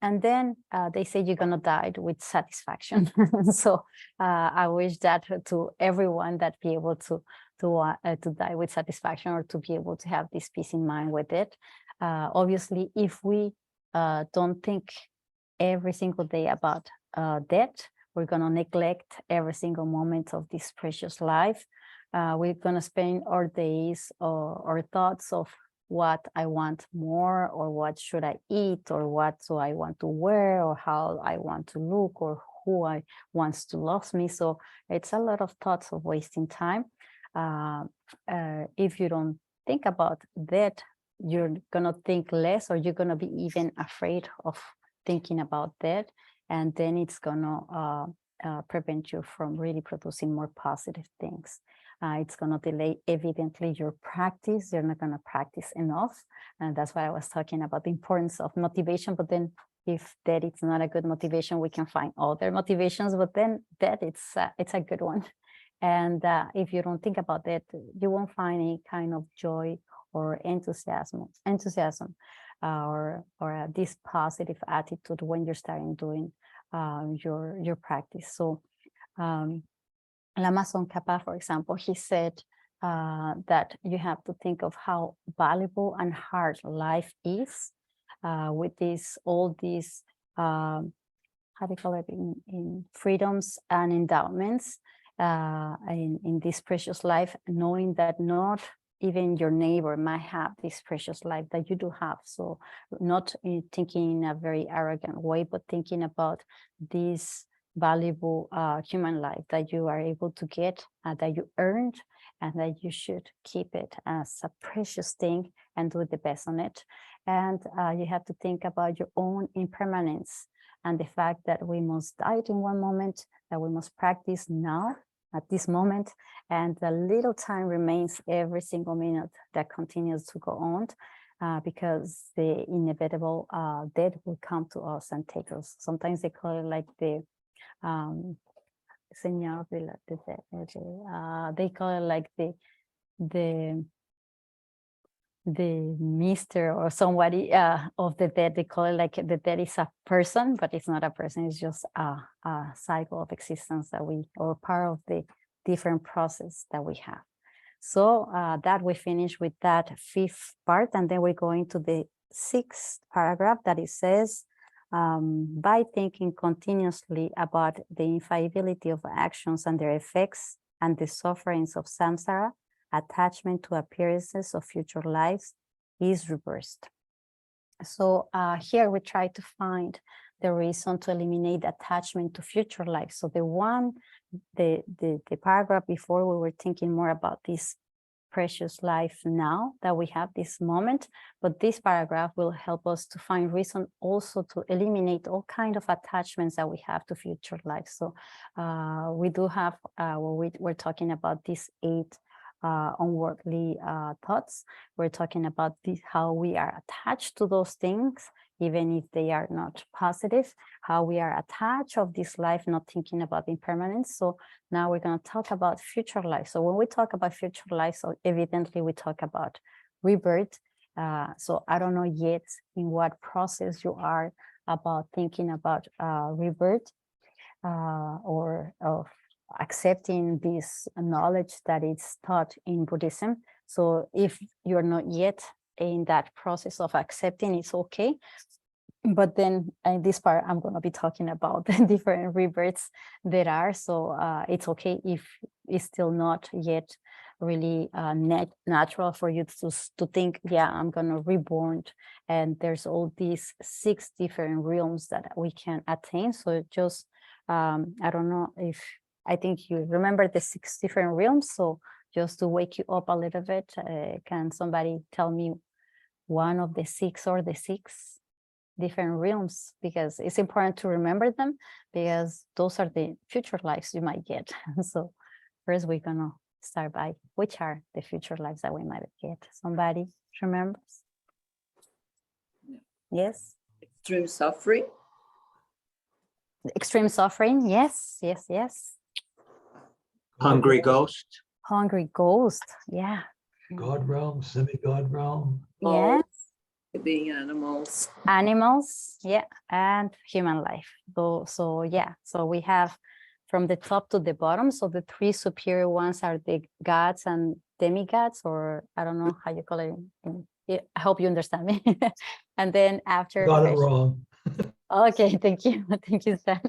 And then they say you're going to die with satisfaction. So I wish that to everyone, that be able to die with satisfaction, or to be able to have this peace in mind with it. Obviously, if we don't think every single day about death, we're going to neglect every single moment of this precious life. We're going to spend our days or thoughts of what I want more, or what should I eat, or what do I want to wear, or how I want to look, or who I wants to love me. So it's a lot of thoughts of wasting time. If you don't think about that, you're gonna think less, or you're gonna be even afraid of thinking about that, and then it's gonna prevent you from really producing more positive things. It's going to delay, evidently, your practice. You're not going to practice enough. And that's why I was talking about the importance of motivation. But then if that is not a good motivation, we can find other motivations. But then that it's a good one. And if you don't think about that, you won't find any kind of joy or enthusiasm, or this positive attitude when you're starting doing your practice. So Lama Tsongkhapa, for example, he said that you have to think of how valuable and hard life is with all these, how do you call it, in freedoms and endowments in this precious life, knowing that not even your neighbor might have this precious life that you do have. So not thinking in a very arrogant way, but thinking about this valuable human life that you are able to get, that you earned, and that you should keep it as a precious thing and do the best on it. And you have to think about your own impermanence and the fact that we must die in one moment, that we must practice now at this moment, and the little time remains every single minute that continues to go on, because the inevitable death will come to us and take us. Sometimes they call it like the Señor de la, they call it like the mister or somebody of the dead. They call it like the dead is a person, but it's not a person. It's just a cycle of existence that or part of the different process that we have. So that we finish with that fifth part, and then we're going to the sixth paragraph that it says, by thinking continuously about the infallibility of actions and their effects and the sufferings of samsara, attachment to appearances of future lives is reversed. So here we try to find the reason to eliminate attachment to future life. So the paragraph before, we were thinking more about this precious life now that we have this moment, but this paragraph will help us to find reason also to eliminate all kind of attachments that we have to future life. So we do have, we're talking about these 8 unworldly thoughts. We're talking about how we are attached to those things, even if they are not positive, how we are attached of this life, not thinking about impermanence. So now we're going to talk about future life. So when we talk about future life, so evidently we talk about rebirth. So I don't know yet in what process you are about thinking about rebirth or of accepting this knowledge that is taught in Buddhism. So if you're not yet in that process of accepting, it's okay. but then in this part, I'm going to be talking about the different rebirths there are. So it's okay if it's still not yet really natural for you to think, yeah, I'm going to reborn. And there's all these 6 different realms that we can attain. So just, I don't know if, I think you remember the 6 different realms. So just to wake you up a little bit, can somebody tell me one of the 6 or the 6 different realms, because it's important to remember them, because those are the future lives you might get. So first we're gonna start by which are the future lives that we might get. Somebody remembers? Yes. Extreme suffering. Extreme suffering. Yes, yes, yes. Hungry ghost. Hungry ghost. Yeah. God realm, semi-God realm. Yes. Being animals. Animals, yeah, and human life. So yeah, so we have from the top to the bottom. So the 3 superior ones are the gods and demigods, or I don't know how you call it. I hope you understand me. And then after, Got it wrong. okay, thank you, thank you, Stan.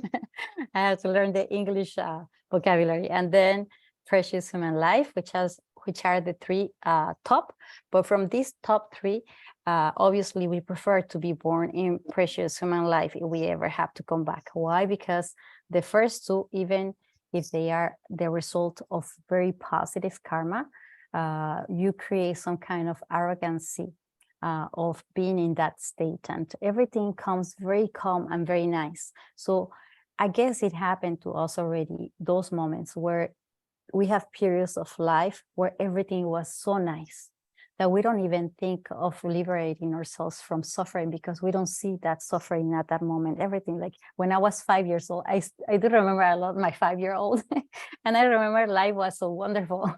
I have to learn the English vocabulary. And then precious human life, which are the 3 top. But from these top 3, obviously we prefer to be born in precious human life if we ever have to come back. Why? Because the first 2, even if they are the result of very positive karma, you create some kind of arrogancy of being in that state, and everything comes very calm and very nice. So I guess it happened to us already, those moments where we have periods of life where everything was so nice that we don't even think of liberating ourselves from suffering, because we don't see that suffering at that moment. Everything, like when I was 5 years old, I do remember I loved my 5-year-old and I remember life was so wonderful.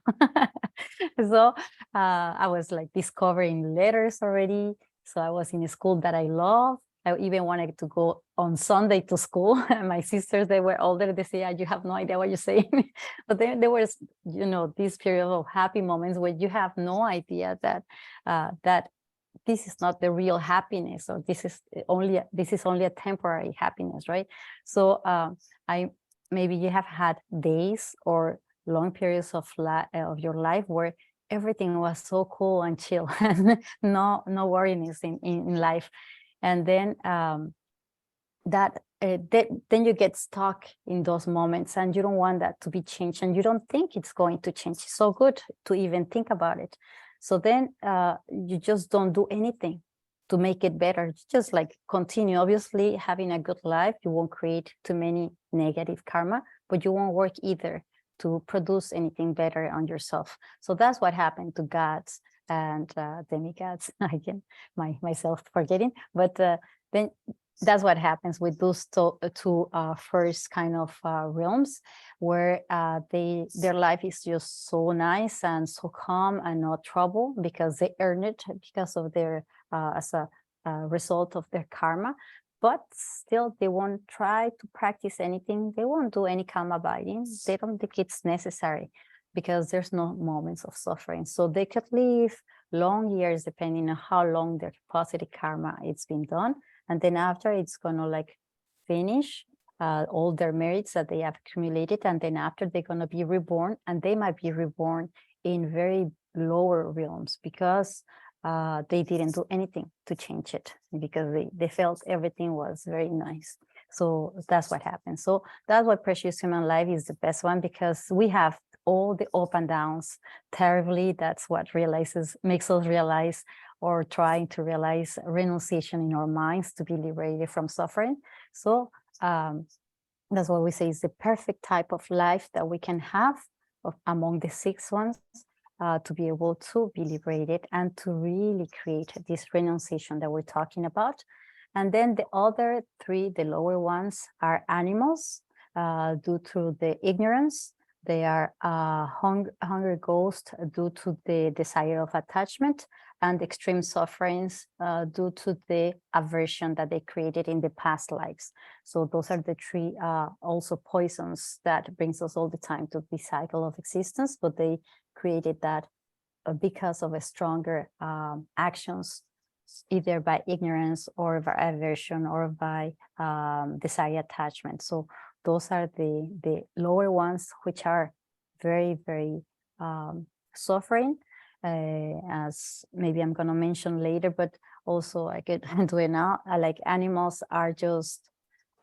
So I was like discovering letters already. So I was in a school that I love. I even wanted to go on Sunday to school. And my sisters, they were older. They say, you have no idea what you're saying. But there was, this period of happy moments where you have no idea that that this is not the real happiness, or this is only a temporary happiness, right? So maybe you have had days or long periods of your life where everything was so cool and chill, and no worriness in life. And then then you get stuck in those moments, and you don't want that to be changed, and you don't think it's going to change. It's so good to even think about it. So then you just don't do anything to make it better. You just like continue. Obviously, having a good life, you won't create too many negative karma, but you won't work either to produce anything better on yourself. So that's what happened to gods and demigods. Again, myself forgetting, but then that's what happens with those 2 first kind of realms, where their life is just so nice and so calm and no trouble, because they earn it because of their as a result of their karma. But still, they won't try to practice anything. They won't do any karma abiding. They don't think it's necessary, because there's no moments of suffering. So they could live long years, depending on how long their positive karma it's been done. And then after, it's gonna like finish all their merits that they have accumulated. And then after, they're gonna be reborn, and they might be reborn in very lower realms, because they didn't do anything to change it, because they felt everything was very nice. So that's what happens. So that's why precious human life is the best one, because we have all the up and downs terribly. That's what makes us realize, or trying to realize, renunciation in our minds to be liberated from suffering. So that's what we say is the perfect type of life that we can have among the 6 ones, to be able to be liberated and to really create this renunciation that we're talking about. And then the other 3, the lower ones, are animals, due to the ignorance. They are hunger ghost due to the desire of attachment, and extreme sufferings due to the aversion that they created in the past lives. So those are the 3 also poisons that brings us all the time to the cycle of existence, but they created that because of a stronger actions. either by ignorance or by aversion or by desire attachment. So those are the lower ones, which are very, very suffering, as maybe I'm going to mention later, but also I could do it now. Like animals are just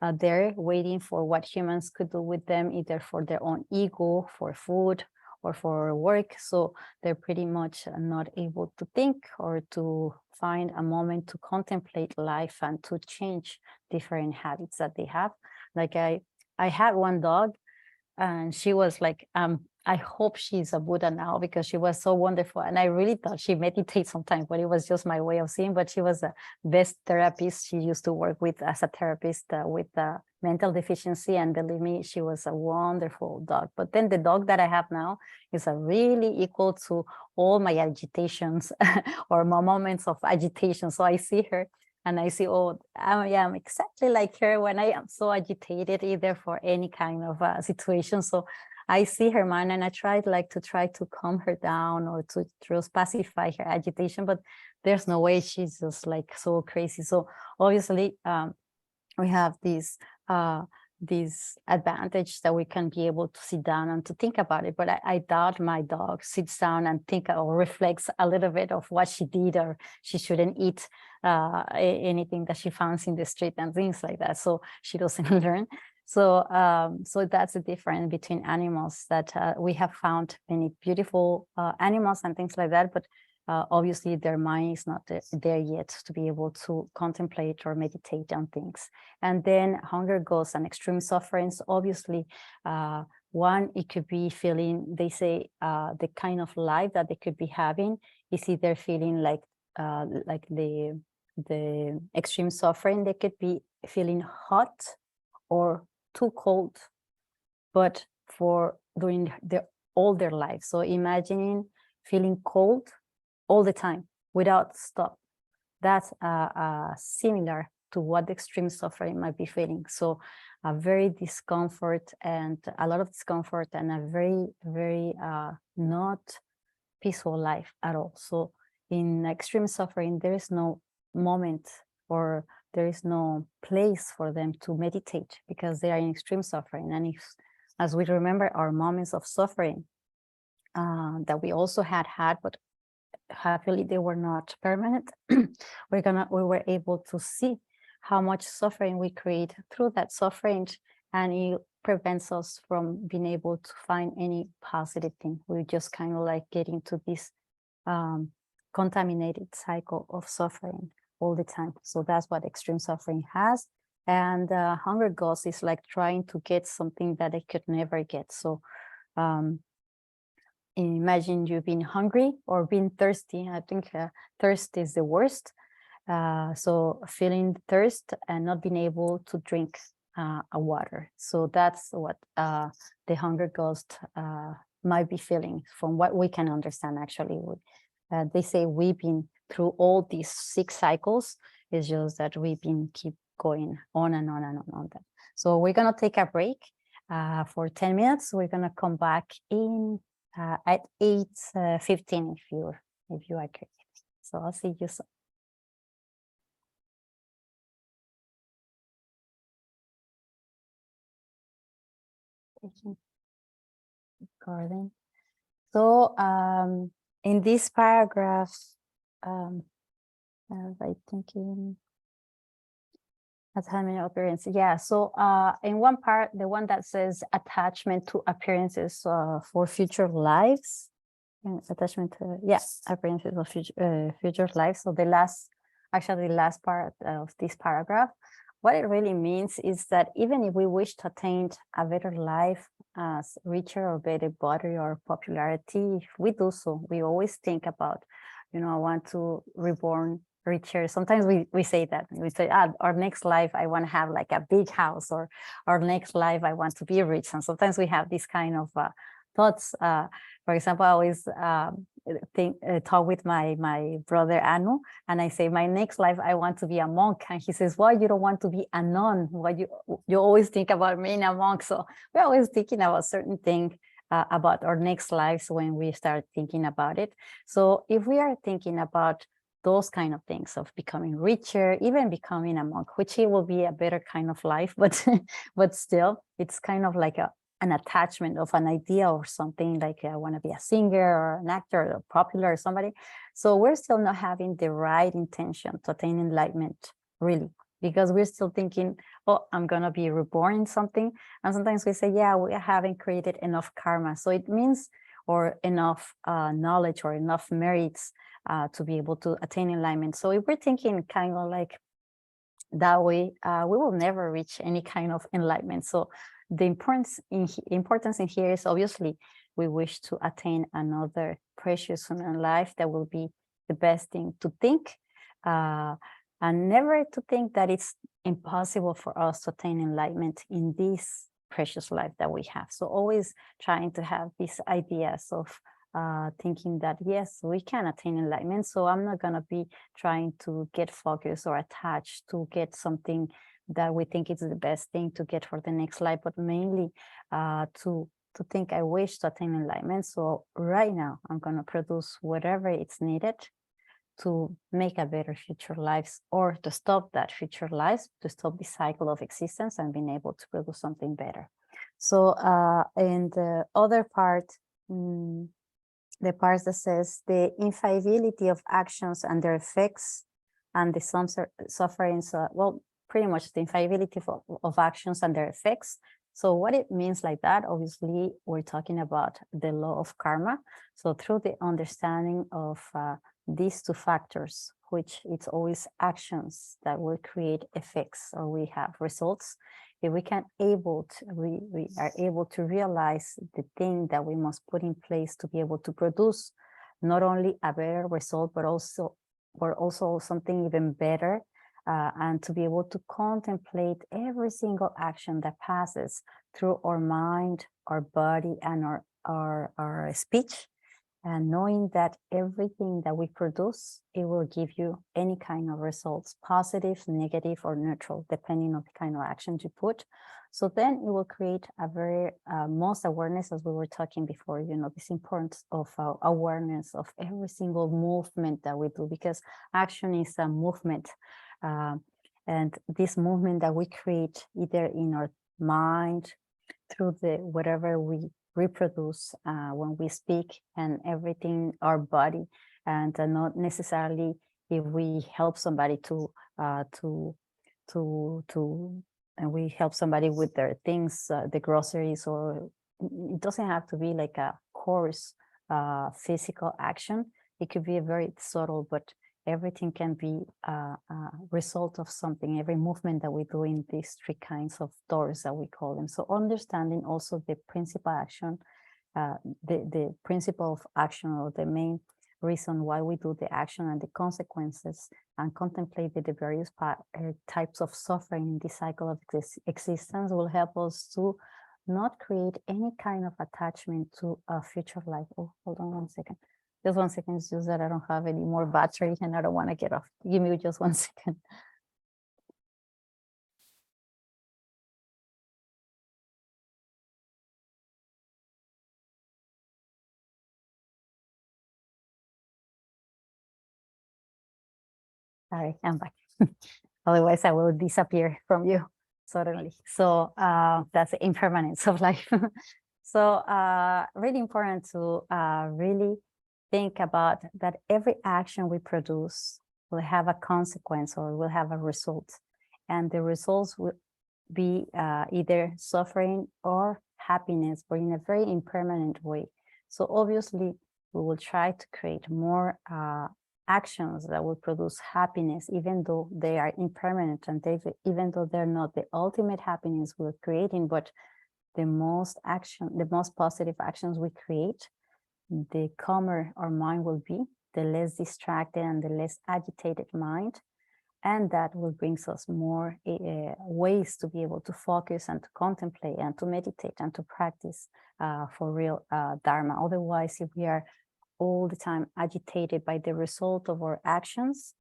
there waiting for what humans could do with them, either for their own ego, for food, or for work. So they're pretty much not able to think or to find a moment to contemplate life and to change different habits that they have. Like I had one dog, and she was like, I hope she's a Buddha now, because she was so wonderful. And I really thought she meditates sometimes, but it was just my way of seeing. But she was the best therapist. She used to work with as a therapist with mental deficiency. And believe me, she was a wonderful dog. But then the dog that I have now is really equal to all my agitations or my moments of agitation. So I see her and I see, oh, I'm exactly like her when I am so agitated, either for any kind of situation. So I see her mind, and I try to calm her down or to just pacify her agitation, but there's no way. She's just like so crazy. So obviously we have this advantage that we can be able to sit down and to think about it. But I doubt my dog sits down and think or reflects a little bit of what she did, or she shouldn't eat anything that she finds in the street and things like that. So she doesn't learn. So so that's the difference between animals, that we have found many beautiful animals and things like that, but obviously their mind is not there yet to be able to contemplate or meditate on things. And then hunger, ghosts, and extreme sufferings. Obviously, one, it could be feeling, they say the kind of life that they could be having is either feeling like the extreme suffering. They could be feeling hot or too cold, but for during all their life. So imagining feeling cold all the time without stop. That's similar to what the extreme suffering might be feeling. So a very discomfort, and a lot of discomfort, and a very, very not peaceful life at all. So in extreme suffering, there is no moment or there is no place for them to meditate, because they are in extreme suffering. And if, as we remember our moments of suffering that we also had, but happily they were not permanent, we were able to see how much suffering we create through that suffering, and it prevents us from being able to find any positive thing. We just kind of like get into this contaminated cycle of suffering all the time. So that's what extreme suffering has. And hunger ghost is like trying to get something that they could never get. So imagine you being hungry or being thirsty. I think thirst is the worst. So feeling thirst and not being able to drink a water. So that's what the hunger ghost might be feeling, from what we can understand. Actually, they say we've been through all these 6 cycles. It's just that we've been keep going on and on and on that. So we're gonna take a break for 10 minutes. We're gonna come back in at 8:15 if you agree. So I'll see you soon. Recording. So in this paragraph, I think in attachment appearance. Yeah. So in one part, the one that says attachment to appearances for future lives, and attachment to appearances of future lives. So the last part of this paragraph, what it really means is that even if we wish to attain a better life, as richer or better body or popularity, if we do so, we always think about, I want to reborn richer. Sometimes we say that. We say, our next life, I want to have like a big house, or our next life, I want to be rich. And sometimes we have this kind of thoughts. For example, I always talk with my brother Anu, and I say, my next life, I want to be a monk. And he says, why you don't want to be a nun? Why you always think about being a monk? So we're always thinking about certain things about our next lives when we start thinking about it. So if we are thinking about those kind of things of becoming richer, even becoming a monk, which it will be a better kind of life, but but still, it's kind of like an attachment of an idea or something, like I want to be a singer or an actor or popular or somebody. So we're still not having the right intention to attain enlightenment, really, because we're still thinking, oh, I'm going to be reborn in something. And sometimes we say, yeah, we haven't created enough karma. So it means, or enough knowledge or enough merits to be able to attain enlightenment. So if we're thinking kind of like that way, we will never reach any kind of enlightenment. So the importance in here is obviously we wish to attain another precious human life. That will be the best thing to think, and never to think that it's impossible for us to attain enlightenment in this precious life that we have. So always trying to have these ideas of thinking that, yes, we can attain enlightenment. So I'm not going to be trying to get focused or attached to get something that we think is the best thing to get for the next life, but mainly to think I wish to attain enlightenment. So right now I'm going to produce whatever it's needed to make a better future lives, or to stop that future lives, to stop the cycle of existence and being able to produce something better. So and the other part, the part that says the infallibility of actions and their effects and the sufferings, well, pretty much the infallibility of actions and their effects. So what it means like that, obviously, we're talking about the law of karma. So through the understanding of these two factors, which it's always actions that will create effects, or we have results. If we are able to realize the thing that we must put in place to be able to produce not only a better result, but also something even better, and to be able to contemplate every single action that passes through our mind, our body, and our speech, and knowing that everything that we produce, it will give you any kind of results, positive, negative, or neutral, depending on the kind of actions you put. So then it will create a very most awareness, as we were talking before, this importance of awareness of every single movement that we do, because action is a movement. And this movement that we create either in our mind, through whatever we reproduce when we speak, and everything, our body, and not necessarily if we help somebody and we help somebody with their things, the groceries, or it doesn't have to be like a coarse physical action. It could be a very subtle, but everything can be a result of something, every movement that we do in these three kinds of doors that we call them. So understanding also the principal action, the principle of action, or the main reason why we do the action and the consequences, and contemplate the various types of suffering in this cycle of existence, will help us to not create any kind of attachment to a future life. Oh, hold on 1 second. Just 1 second, it's just that I don't have any more battery and I don't want to get off. Give me just 1 second. Sorry, I'm back. Otherwise, I will disappear from you suddenly. So that's the impermanence of life. So really important to really think about that every action we produce will have a consequence, or will have a result. And the results will be either suffering or happiness, but in a very impermanent way. So obviously, we will try to create more actions that will produce happiness, even though they are impermanent, and even though they're not the ultimate happiness we're creating, but the most positive actions we create, the calmer our mind will be, the less distracted and the less agitated mind. And that will bring us more ways to be able to focus and to contemplate and to meditate and to practice for real Dharma. Otherwise, if we are all the time agitated by the result of our actions,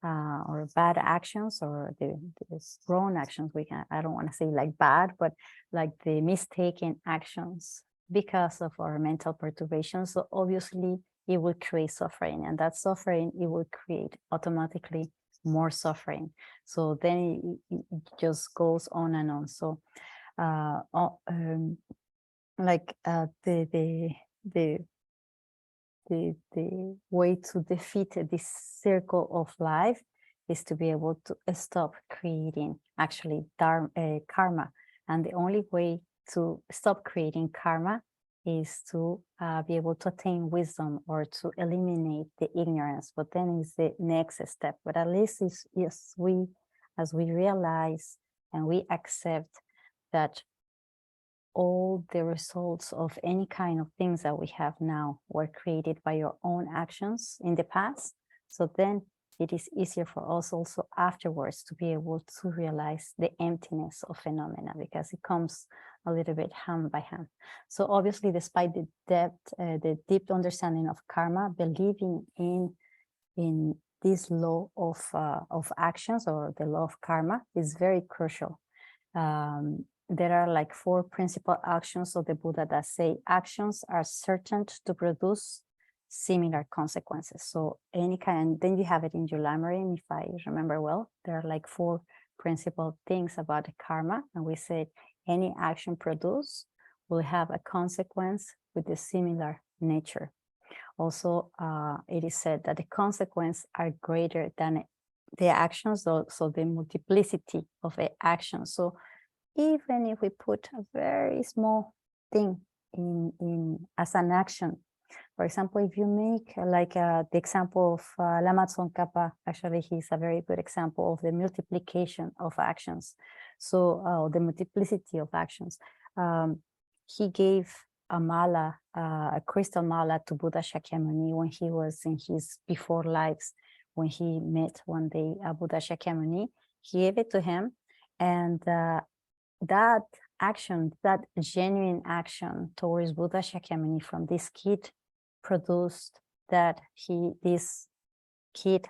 or bad actions, or the wrong actions, I don't want to say like bad, but like the mistaken actions because of our mental perturbations. So obviously it will create suffering, and that suffering, it will create automatically more suffering. So then it just goes on and on. So the way to defeat this circle of life is to be able to stop creating actually karma. And the only way to stop creating karma is to be able to attain wisdom or to eliminate the ignorance. But then is the next step. But at least as we realize and we accept that all the results of any kind of things that we have now were created by your own actions in the past. So then it is easier for us also afterwards to be able to realize the emptiness of phenomena, because it comes a little bit hand by hand. So obviously, despite the deep understanding of karma, believing in this law of actions, or the law of karma, is very crucial. There are like 4 principal actions of the Buddha that say actions are certain to produce similar consequences. So any kind, then you have it in your Lammering, if I remember well, there are like 4 principal things about the karma. And we said any action produced will have a consequence with a similar nature. Also, it is said that the consequences are greater than the actions, so the multiplicity of the actions. So even if we put a very small thing in as an action, for example, if you make like the example of Lama Tsongkhapa, actually he's a very good example of the multiplication of actions. So the multiplicity of actions. He gave a mala, a crystal mala, to Buddha Shakyamuni when he was in his before lives. When he met one day Buddha Shakyamuni, he gave it to him, and that action, that genuine action towards Buddha Shakyamuni from this kid produced that this kid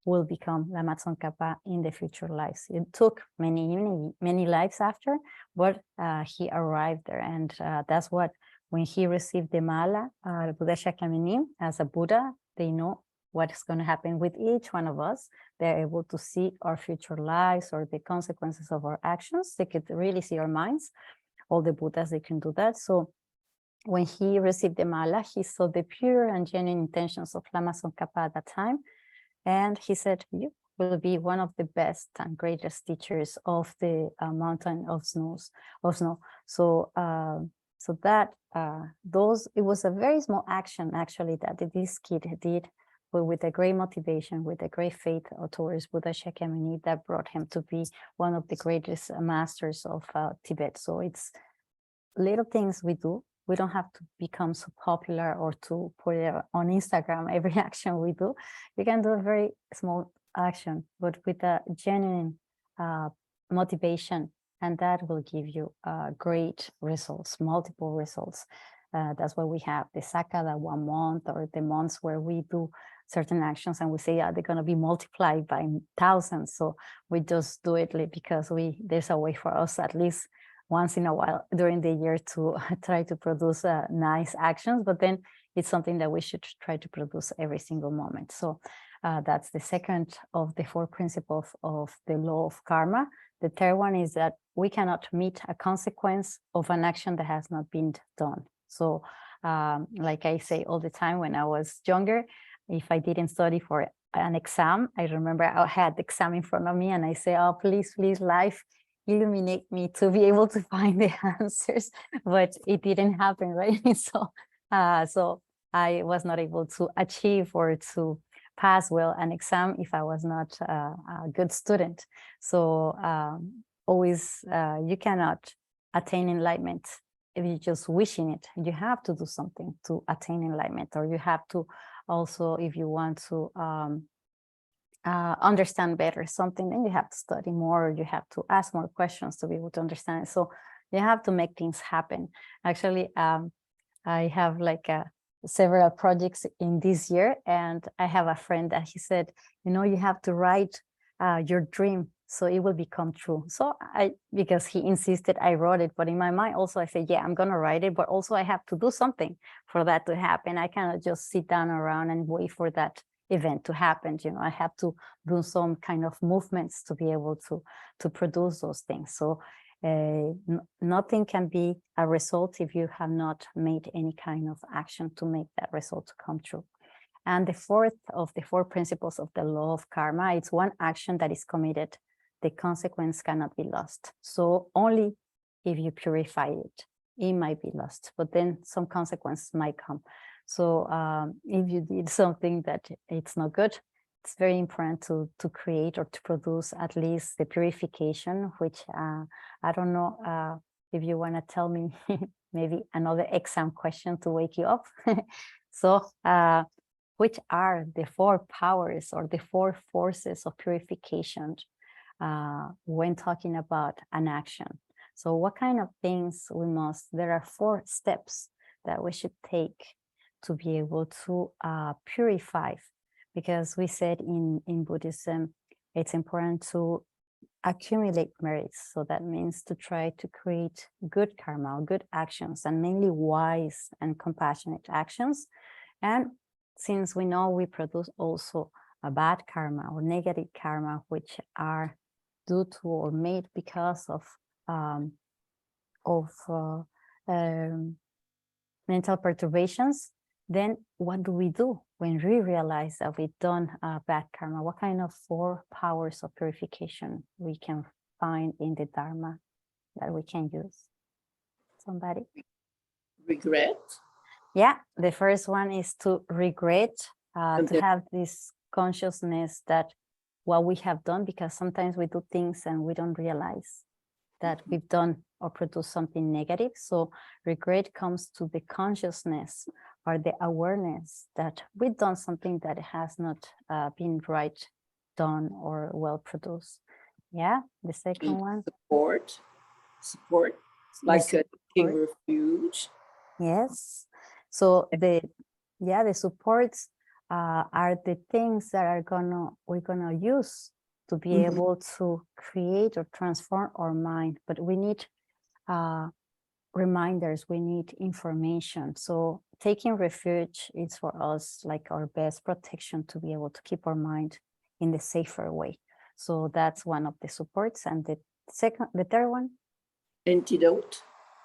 will become Lama Tsongkhapa in the future lives. It took many lives after, but he arrived there, and that's what, when he received the mala, Buddha Shakyamuni as a Buddha, they know what's going to happen with each one of us. They're able to see our future lives or the consequences of our actions. They could really see our minds. All the Buddhas, they can do that. So when he received the mala, he saw the pure and genuine intentions of Lama Tsongkhapa at that time. And he said, you will be one of the best and greatest teachers of the mountain of snow. So that it was a very small action actually that this kid did, but with a great motivation, with a great faith towards Buddha Shakyamuni, that brought him to be one of the greatest masters of Tibet. So it's little things we do. We don't have to become so popular or to put it on Instagram every action we do. You can do a very small action, but with a genuine motivation, and that will give you great results, multiple results. That's why we have the Sakada 1 month, or the months where we do certain actions and we say, yeah, they're going to be multiplied by thousands. So we just do it because there's a way for us, at least once in a while during the year, to try to produce nice actions, but then it's something that we should try to produce every single moment. So that's the second of the 4 principles of the law of karma. The third one is that we cannot meet a consequence of an action that has not been done. So like I say all the time, when I was younger, if I didn't study for an exam, I remember I had the exam in front of me and I say, oh, please, life, illuminate me to be able to find the answers, but it didn't happen, right? So I was not able to achieve or to pass well an exam if I was not a good student. So always, you cannot attain enlightenment if you're just wishing it. You have to do something to attain enlightenment, or you have to also, if you want to understand better something, then you have to study more, or you have to ask more questions to be able to understand it. So you have to make things happen. Actually, I have like several projects in this year, and I have a friend that he said, you have to write your dream So it will become true. So because he insisted, I wrote it, but in my mind also I said, yeah, I'm gonna write it, but also I have to do something for that to happen. I cannot just sit down around and wait for that event to happen. You know, I have to do some kind of movements to be able to produce those things. So nothing can be a result if you have not made any kind of action to make that result come true. And the fourth of the 4 principles of the law of karma, it's one action that is committed, the consequence cannot be lost. So only if you purify it, it might be lost, but then some consequence might come. So if you did something that it's not good, it's very important to create or to produce at least the purification, which I don't know if you want to tell me maybe another exam question to wake you up. So which are the 4 powers or the 4 forces of purification when talking about an action? So what kind of things we must, there are 4 steps that we should take to be able to purify, because we said in Buddhism, it's important to accumulate merits. So that means to try to create good karma, good actions, and mainly wise and compassionate actions. And since we know we produce also a bad karma or negative karma, which are due to or made because of mental perturbations, then what do we do when we realize that we've done bad karma? What kind of 4 powers of purification we can find in the Dharma that we can use? Somebody? Regret. Yeah, the first one is to regret, to have this consciousness that what we have done, because sometimes we do things and we don't realize that we've done or produced something negative. So regret comes to the consciousness or the awareness that we've done something that has not been right done or well produced. Yeah, the second one. Support, like a taking refuge. Yes. So the supports are the things that we're gonna use to be able to create or transform our mind. But we need reminders, we need information. So taking refuge is for us like our best protection to be able to keep our mind in the safer way. So that's one of the supports. And the third one? Antidote.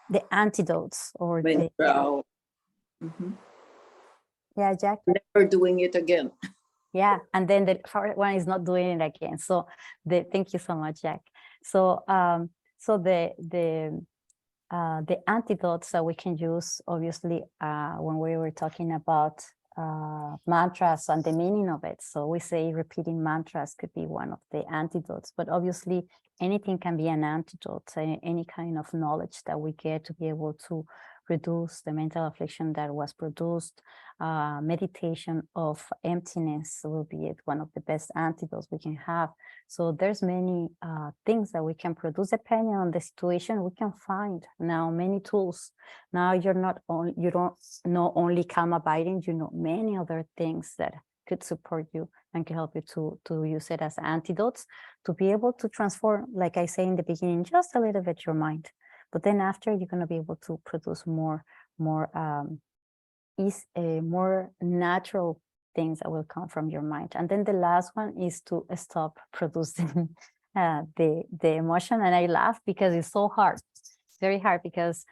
The antidotes or Yeah, Jack. Never doing it again. Yeah, and then the fourth one is not doing it again. So thank you so much, Jack. So the antidotes that we can use, obviously, when we were talking about mantras and the meaning of it. So we say repeating mantras could be one of the antidotes, but obviously anything can be an antidote, any kind of knowledge that we get to be able to reduce the mental affliction that was produced. Meditation of emptiness will be one of the best antidotes we can have. So there's many things that we can produce depending on the situation. We can find now many tools. Now you don't know only karma binding, you know many other things that could support you and can help you to use it as antidotes to be able to transform, like I say in the beginning, just a little bit your mind. But then after, you're going to be able to produce more natural things that will come from your mind. And then the last one is to stop producing the emotion. And I laugh because it's so hard. It's very hard because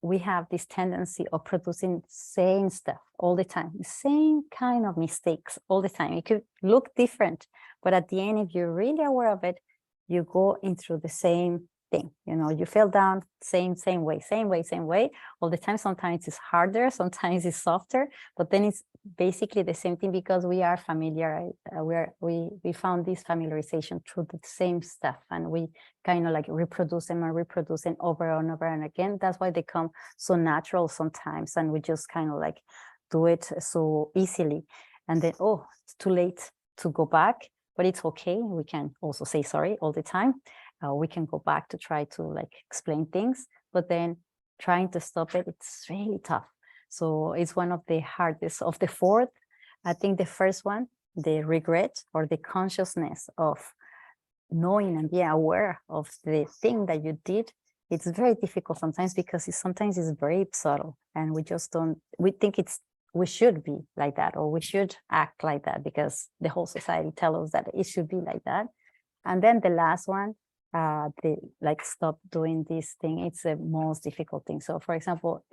we have this tendency of producing same stuff all the time, the same kind of mistakes all the time. It could look different, but at the end, if you're really aware of it, you go into the same thing. You know, you fell down same way all the time. Sometimes it's harder, sometimes it's softer, but then it's basically the same thing because we are familiar. We found this familiarization through the same stuff, and we kind of like reproduce them over and over and again. That's why they come so natural sometimes, and we just kind of like do it so easily, and then it's too late to go back. But it's okay. We can also say sorry all the time. We can go back to try to like explain things, but then trying to stop it, it's really tough. So it's one of the hardest of the 4. I think the first one, the regret or the consciousness of knowing and being aware of the thing that you did, it's very difficult sometimes because sometimes it's very subtle and we just don't, we think we should be like that or we should act like that because the whole society tells us that it should be like that. And then the last one, the like stop doing this thing, it's the most difficult thing. So for example,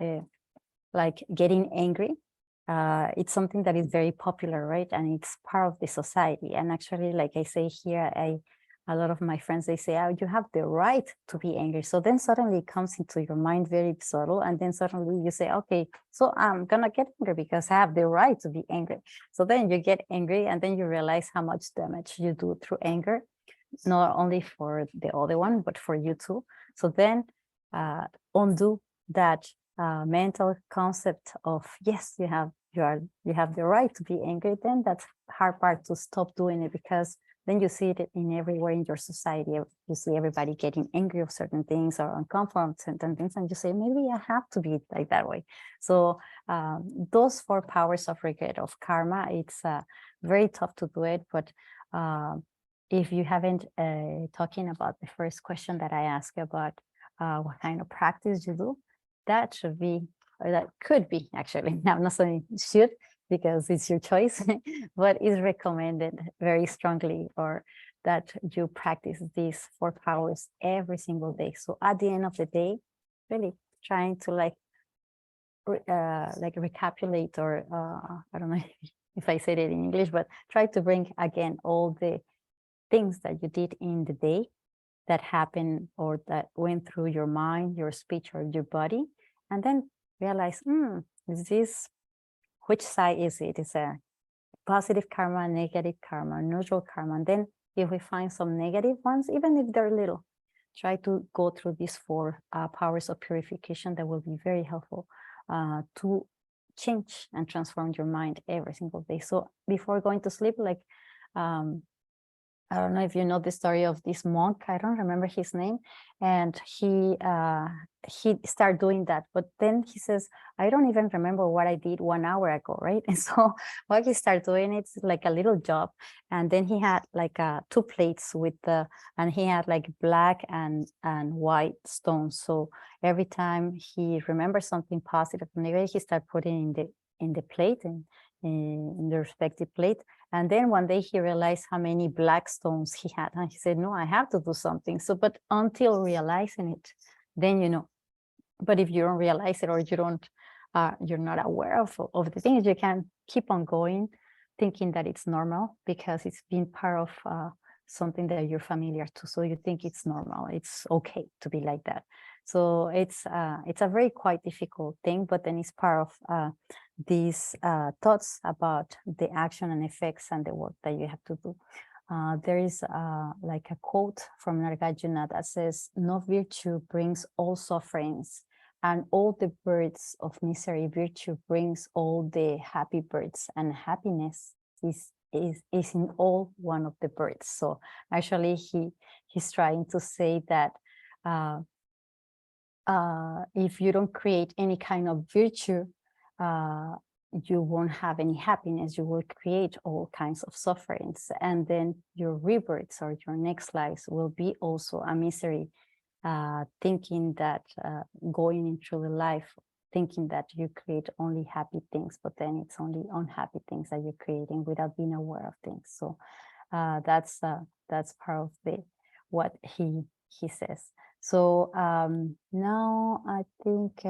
like getting angry, it's something that is very popular, right? And it's part of the society. And actually, like I say here, a lot of my friends, they say, oh, you have the right to be angry. So then suddenly it comes into your mind very subtle. And then suddenly you say, okay, so I'm gonna get angry because I have the right to be angry. So then you get angry and then you realize how much damage you do through anger, not only for the other one, but for you too. So then undo that mental concept of, yes, you have the right to be angry. Then that's hard part to stop doing it because then you see it in everywhere in your society. You see everybody getting angry of certain things or uncomfortable with certain things, and you say, maybe I have to be like that way. So those 4 powers of regret of karma, it's very tough to do it. But if you haven't talking about the first question that I asked about what kind of practice you do, that should be, or that could be actually, I'm not saying should, because it's your choice, but is recommended very strongly, or that you practice these 4 powers every single day. So at the end of the day, really trying to like recapitulate, or I don't know if I said it in English, but try to bring again all the things that you did in the day that happened or that went through your mind, your speech, or your body, and then realize, is this, which side is it? Is a positive karma, negative karma, neutral karma? And then if we find some negative ones, even if they're little, try to go through these 4 powers of purification that will be very helpful to change and transform your mind every single day. So before going to sleep, like, I don't know if you know the story of this monk, I don't remember his name, and he started doing that, but then he says, I don't even remember what I did 1 hour ago, right? And so what he started doing, it's like a little job, and then he had like 2 plates with and he had like black and white stones. So every time he remembers something positive or negative, he started putting in the plate and in the respective plate. And then one day he realized how many black stones he had. And he said, no, I have to do something. So, but until realizing it, then you know. But if you don't realize it, or you don't, you're not aware of the things, you can keep on going, thinking that it's normal because it's been part of something that you're familiar to. So you think it's normal, it's okay to be like that. So it's a very quite difficult thing, but then it's part of these thoughts about the action and effects and the work that you have to do. There is like a quote from Nagarjuna that says, no virtue brings all sufferings, and all the birds of misery, virtue brings all the happy birds, and happiness is in all one of the birds. So actually he's trying to say that if you don't create any kind of virtue, you won't have any happiness. You will create all kinds of sufferings, and then your rebirths or your next lives will be also a misery, thinking that going into the life, thinking that you create only happy things, but then it's only unhappy things that you're creating without being aware of things. So that's part of what he says. So now I think,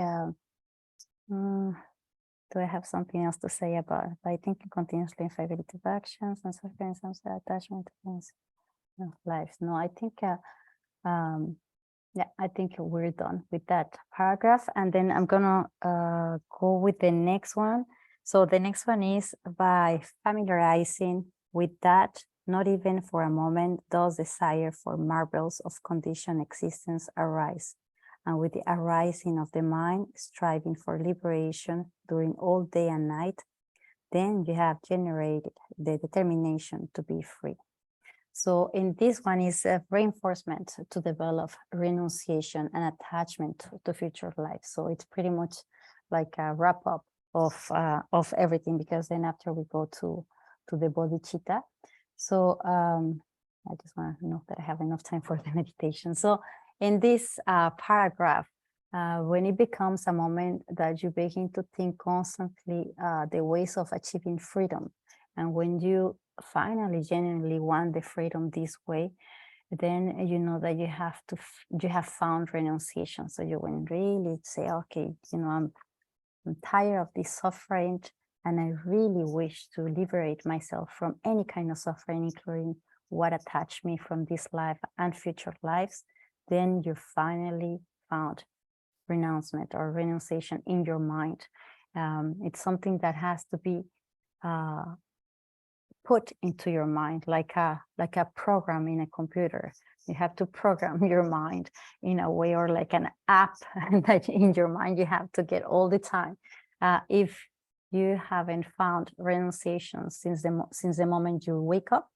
do I have something else to say about it? I think continuously infability of actions and suffering, some attachment to things, lives. No, I think, yeah, I think we're done with that paragraph. And then I'm gonna go with the next one. So the next one is, by familiarizing with that, not even for a moment does desire for marvels of conditioned existence arise. And with the arising of the mind, striving for liberation during all day and night, then you have generated the determination to be free. So in this one is a reinforcement to develop renunciation and attachment to future life. So it's pretty much like a wrap up of everything, because then after we go to the bodhicitta. So I just want to know that I have enough time for the meditation. So in this paragraph, when it becomes a moment that you begin to think constantly the ways of achieving freedom, and when you finally genuinely want the freedom this way, then you know that you have found renunciation. So you will really say, okay, I'm tired of this suffering, and I really wish to liberate myself from any kind of suffering, including what attached me from this life and future lives. Then you finally found renouncement or renunciation in your mind. It's something that has to be put into your mind like a program in a computer. You have to program your mind in a way, or like an app that in your mind you have to get all the time. If you haven't found renunciation since the moment you wake up,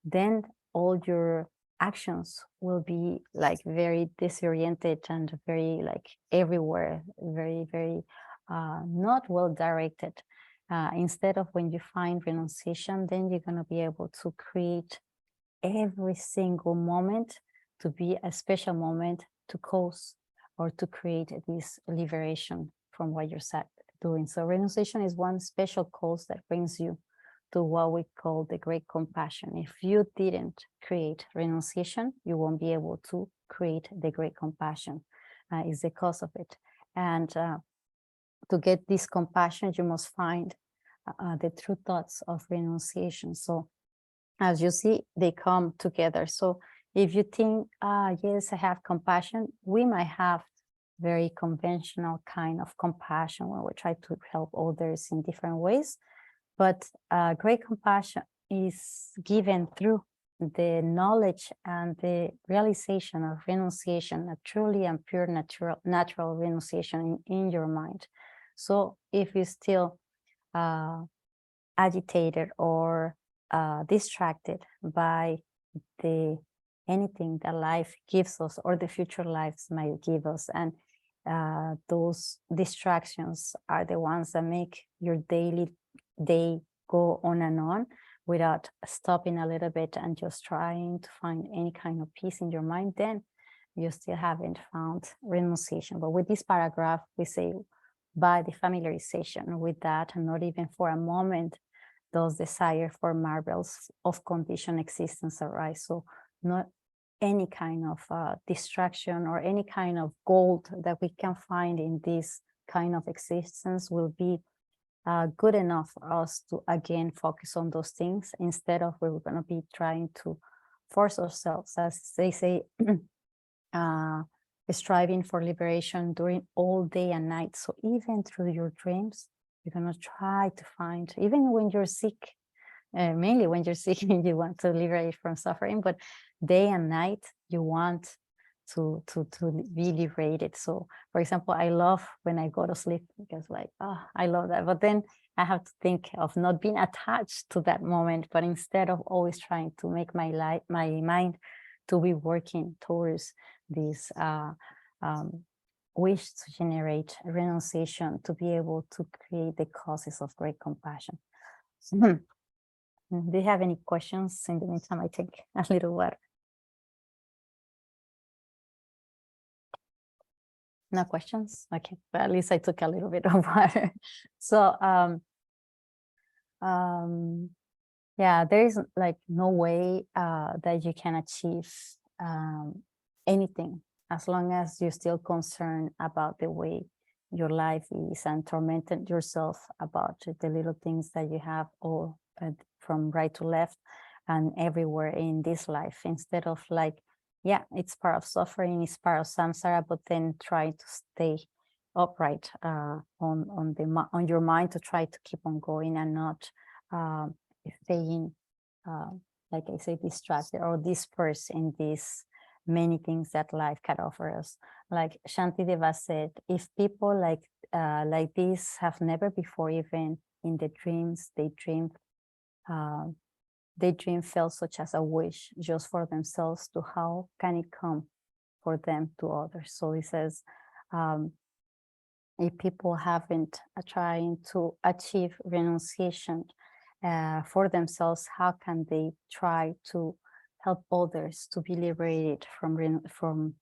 then all your actions will be like very disoriented and very like everywhere, very, very not well directed. Instead of when you find renunciation, then you're going to be able to create every single moment to be a special moment to cause or to create this liberation from what you're doing. So renunciation is one special cause that brings you to what we call the great compassion. If you didn't create renunciation, you won't be able to create the great compassion. Is the cause of it. And to get this compassion, you must find the true thoughts of renunciation. So as you see, they come together. So if you think, yes, I have compassion, we might have very conventional kind of compassion when we try to help others in different ways. But great compassion is given through the knowledge and the realization of renunciation, a truly and pure natural renunciation in your mind. So if you still agitated or distracted by anything that life gives us or the future lives might give us, and those distractions are the ones that make your daily day go on and on without stopping a little bit and just trying to find any kind of peace in your mind, then you still haven't found renunciation. But with this paragraph, we say by the familiarization with that, and not even for a moment does desire for marvels of conditioned existence arise. So not any kind of distraction or any kind of gold that we can find in this kind of existence will be good enough for us to again focus on those things, instead of we're going to be trying to force ourselves, as they say, striving for liberation during all day and night. So even through your dreams, you're going to try to find, even when you're sick, mainly when you're sick and you want to liberate from suffering, but day and night you want to be liberated. So for example, I love when I go to sleep, because like, I love that, but then I have to think of not being attached to that moment, but instead of always trying to make my mind to be working towards this wish to generate renunciation, to be able to create the causes of great compassion. Do you have any questions? In the meantime, I take a little water. No questions? Okay, but at least I took a little bit of water. So yeah, there is like no way that you can achieve anything as long as you're still concerned about the way your life is and tormented yourself about the little things that you have all from right to left and everywhere in this life, instead of like, yeah, it's part of suffering, it's part of samsara, but then try to stay upright on your mind, to try to keep on going and not staying, like I say, distracted or dispersed in these many things that life can offer us. Like Shantideva said, if people like this have never before, even in the dreams, they dream felt such as a wish just for themselves, to how can it come for them to others. So he says, if people haven't trying to achieve renunciation for themselves, how can they try to help others to be liberated from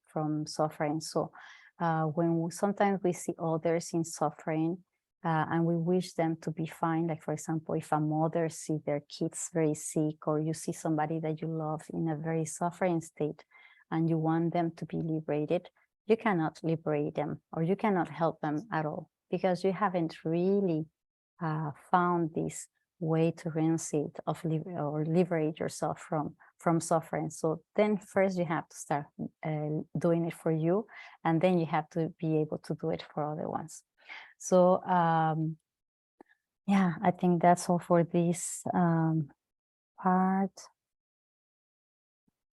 suffering. So sometimes we see others in suffering, and we wish them to be fine. Like, for example, if a mother sees their kids very sick, or you see somebody that you love in a very suffering state, and you want them to be liberated, you cannot liberate them, or you cannot help them at all, because you haven't really found this way to renunciate or liberate yourself from suffering. So then first you have to start doing it for you, and then you have to be able to do it for other ones. So yeah, I think that's all for this part.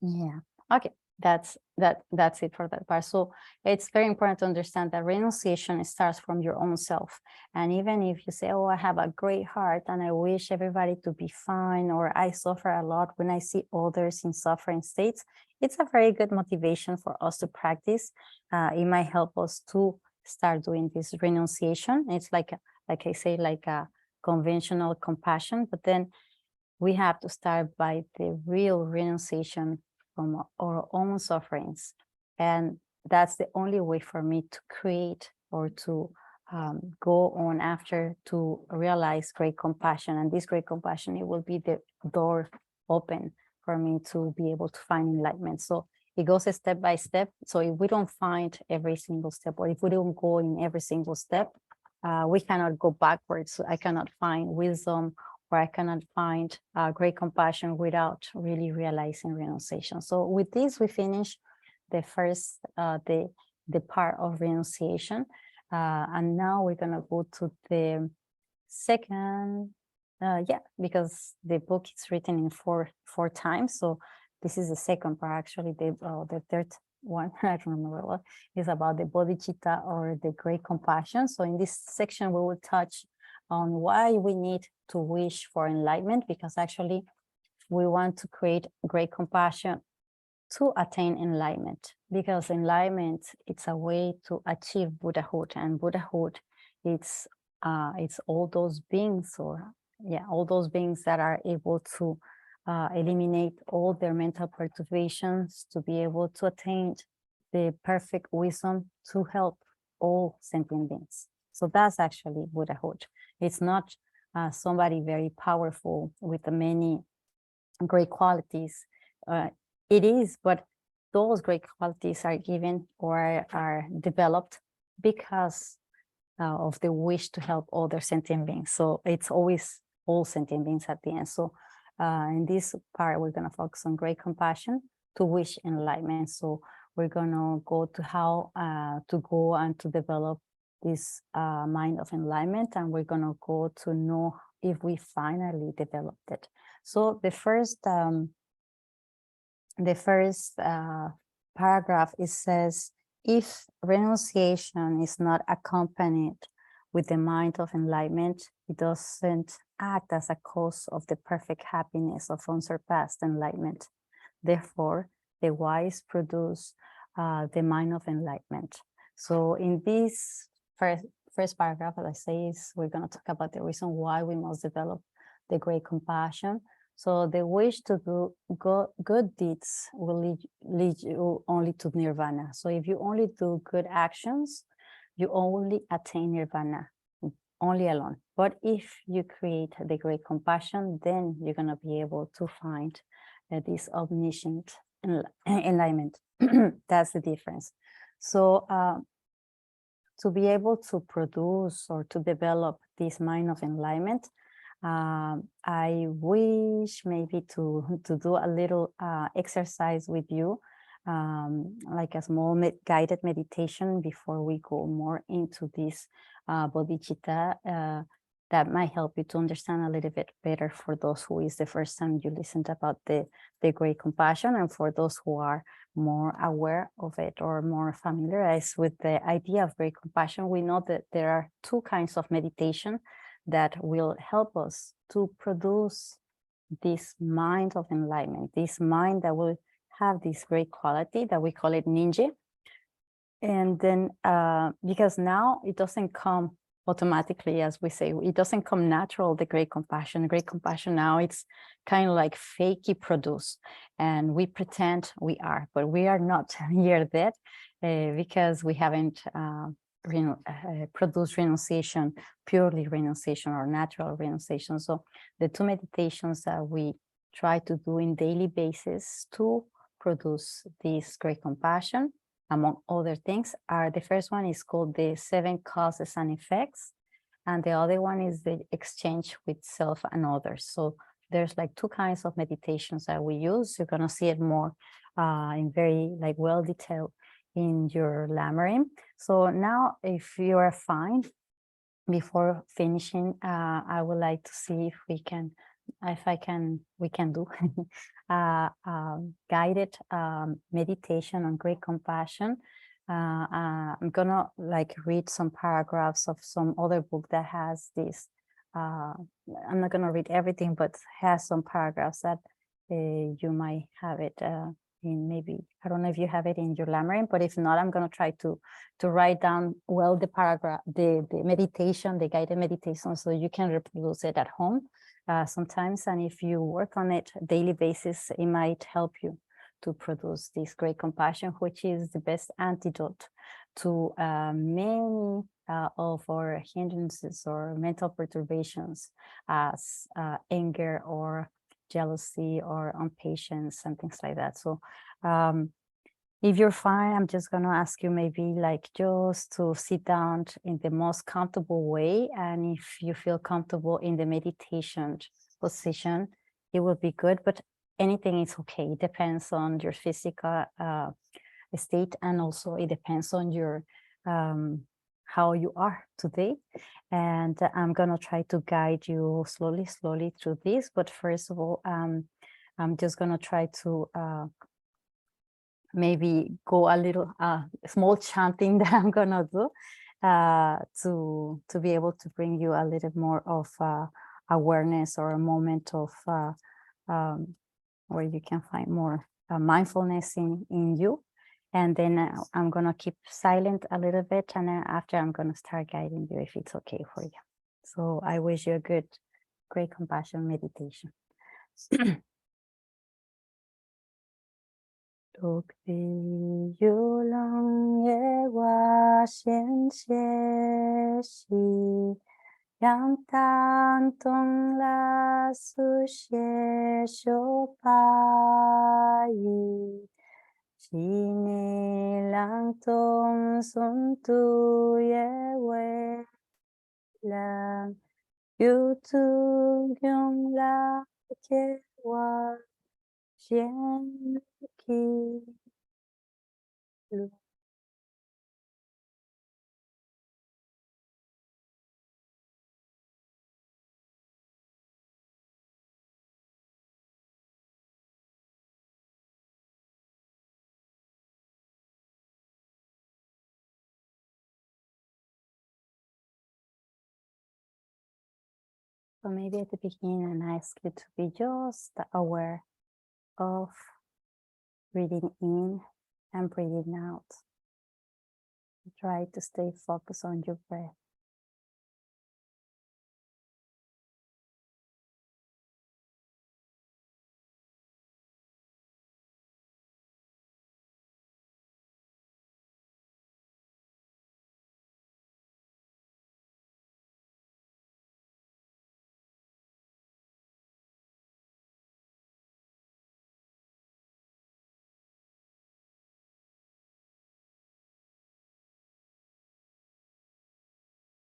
Yeah, okay, that's it for that part. So it's very important to understand that renunciation starts from your own self. And even if you say, oh, I have a great heart and I wish everybody to be fine, or I suffer a lot when I see others in suffering states, it's a very good motivation for us to practice. It might help us to start doing this renunciation. It's like I say, like a conventional compassion, but then we have to start by the real renunciation from our own sufferings. And that's the only way for me to create or to go on after to realize great compassion. And this great compassion, it will be the door open for me to be able to find enlightenment. So it goes step by step. So if we don't find every single step, or if we don't go in every single step, we cannot go backwards. So I cannot find wisdom, or I cannot find great compassion without really realizing renunciation. So with this, we finish the first, the part of renunciation. And now we're gonna go to the second, yeah, because the book is written in four times. So this is the second part, actually. The third one, I don't remember what, is about the bodhicitta, or the great compassion. So in this section, we will touch on why we need to wish for enlightenment, because actually we want to create great compassion to attain enlightenment, because enlightenment, it's a way to achieve Buddhahood, and Buddhahood, it's all those beings, or yeah, all those beings that are able to eliminate all their mental perturbations, to be able to attain the perfect wisdom to help all sentient beings. So that's actually Buddhahood. It's not somebody very powerful with many great qualities. It is, but those great qualities are given or are developed because of the wish to help other sentient beings. So it's always all sentient beings at the end. So in this part, we're going to focus on great compassion to wish enlightenment. So we're going to go to how to go and to develop this mind of enlightenment, and we're going to go to know if we finally developed it. So the first paragraph, it says, if renunciation is not accompanied with the mind of enlightenment, it doesn't act as a cause of the perfect happiness of unsurpassed enlightenment. Therefore, the wise produce the mind of enlightenment. So in this first paragraph, as I say, we're going to talk about the reason why we must develop the great compassion. So the wish to do good deeds will lead you only to nirvana. So if you only do good actions, you only attain nirvana, only alone. But if you create the great compassion, then you're going to be able to find this omniscient enlightenment. That's the difference. So to be able to produce or to develop this mind of enlightenment, I wish maybe to do a little exercise with you, like a small guided meditation before we go more into this bodhicitta, that might help you to understand a little bit better for those who is the first time you listened about the great compassion, and for those who are more aware of it or more familiarized with the idea of great compassion. We know that there are two kinds of meditation that will help us to produce this mind of enlightenment, this mind that will have this great quality that we call it ninja. And then because now it doesn't come automatically, as we say, it doesn't come natural, the great compassion. Great compassion now, it's kind of like fakey produce, and we pretend we are, but we are not here yet, because we haven't produced renunciation, purely renunciation or natural renunciation. So the two meditations that we try to do in daily basis to produce this great compassion, among other things, are the first one is called the 7 causes and effects, and the other one is the exchange with self and others. So there's like 2 kinds of meditations that we use. You're gonna see it more in very like well detailed in your Lamrim. So now, if you are fine, before finishing, I would like to see if we can do guided meditation on great compassion. I'm gonna like read some paragraphs of some other book that has this. I'm not gonna read everything, but has some paragraphs that you might have it in, maybe, I don't know if you have it in your Lamrim, but if not, I'm gonna try to write down well the paragraph, the meditation, the guided meditation, so you can reproduce it at home sometimes. And if you work on it daily basis, it might help you to produce this great compassion, which is the best antidote to many of our hindrances or mental perturbations, as anger or jealousy or impatience and things like that. So if you're fine, I'm just gonna ask you maybe like just to sit down in the most comfortable way. And if you feel comfortable in the meditation position, it will be good, but anything is okay. It depends on your physical state, and also it depends on your how you are today. And I'm gonna try to guide you slowly through this. But first of all, I'm just gonna try to maybe go a little small chanting that I'm gonna do to be able to bring you a little more of awareness, or a moment of where you can find more mindfulness in you. And then I'm gonna keep silent a little bit, and then after I'm gonna start guiding you if it's okay for you. So I wish you a good, great compassion meditation. Tukti yulang yewa xian xie xi yang tang tong la su xie xiu pa yi xi ni lang tong sun tu ye wei lang yu tu gyong la jie wa xian ki lu. So maybe at the beginning, I ask you to be just aware of breathing in and breathing out. Try to stay focused on your breath.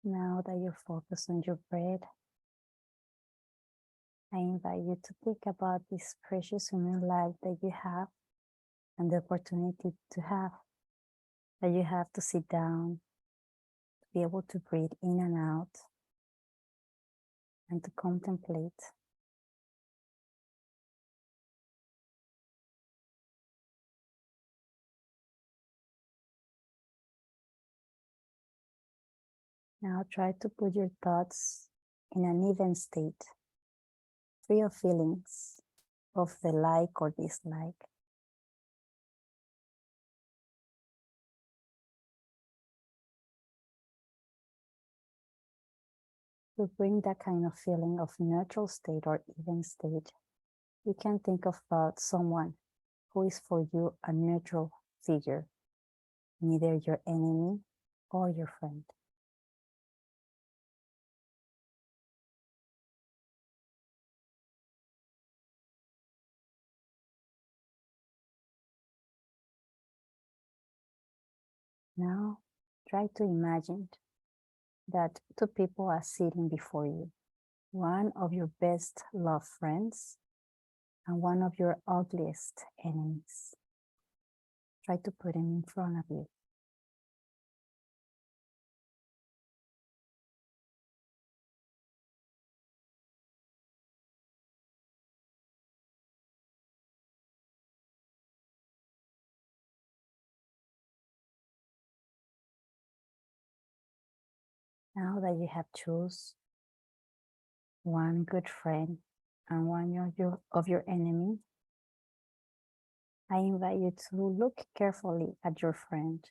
Now that you're focused on your breath, I invite you to think about this precious human life that you have, and the opportunity to have, that you have to sit down, to be able to breathe in and out, and to contemplate. Now try to put your thoughts in an even state, free of feelings of the like or dislike. To bring that kind of feeling of neutral state or even state, you can think about someone who is for you a neutral figure, neither your enemy or your friend. Now, try to imagine that two people are sitting before you, one of your best loved friends and one of your ugliest enemies. Try to put them in front of you. Now that you have chosen one good friend and one of your enemy, I invite you to look carefully at your friend.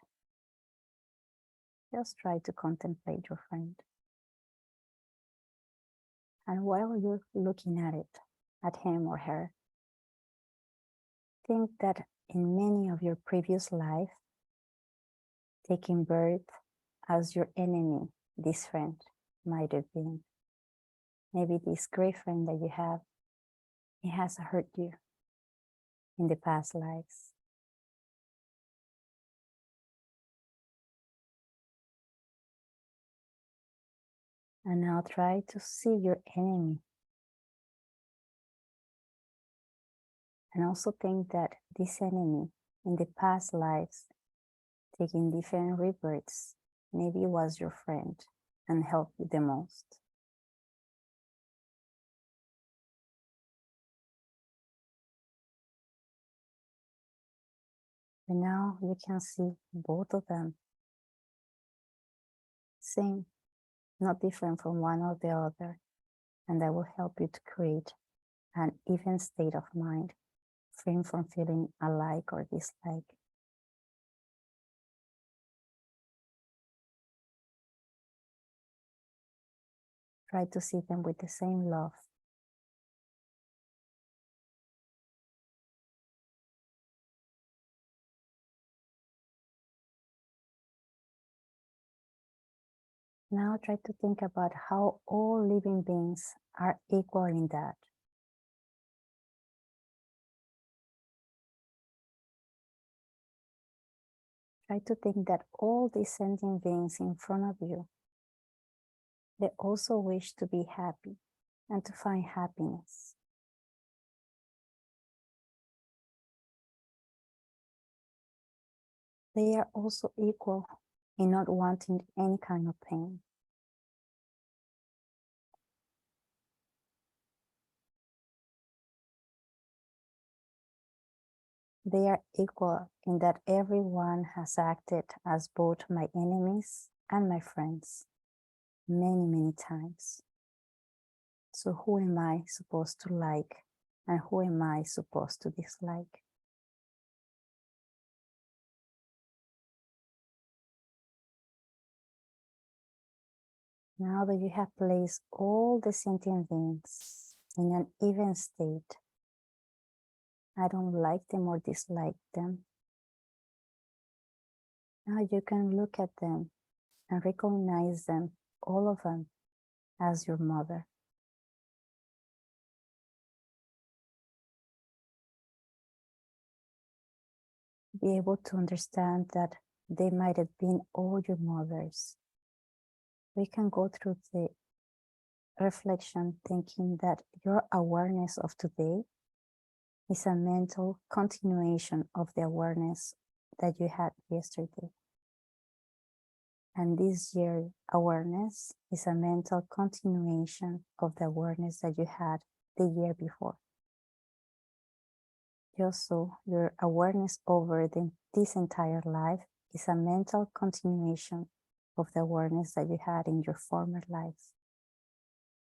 Just try to contemplate your friend. And while you're looking at him or her, think that in many of your previous life, taking birth as your enemy, this friend might have been. Maybe this great friend that you have, it has hurt you in the past lives. And now try to see your enemy. And also think that this enemy in the past lives, taking different rebirths, maybe was your friend and helped you the most. And now you can see both of them, same, not different from one or the other, and that will help you to create an even state of mind, free from feeling alike or dislike. Try to see them with the same love. Now try to think about how all living beings are equal in that. Try to think that all these sentient beings in front of you, they also wish to be happy and to find happiness. They are also equal in not wanting any kind of pain. They are equal in that everyone has acted as both my enemies and my friends many, many times. So who am I supposed to like and who am I supposed to dislike? Now that you have placed all the sentient beings in an even state, I don't like them or dislike them. Now you can look at them and recognize them, all of them, as your mother. Be able to understand that they might have been all your mothers. We can go through the reflection thinking that your awareness of today is a mental continuation of the awareness that you had yesterday. And this year awareness is a mental continuation of the awareness that you had the year before. Just so your awareness over this entire life is a mental continuation of the awareness that you had in your former life.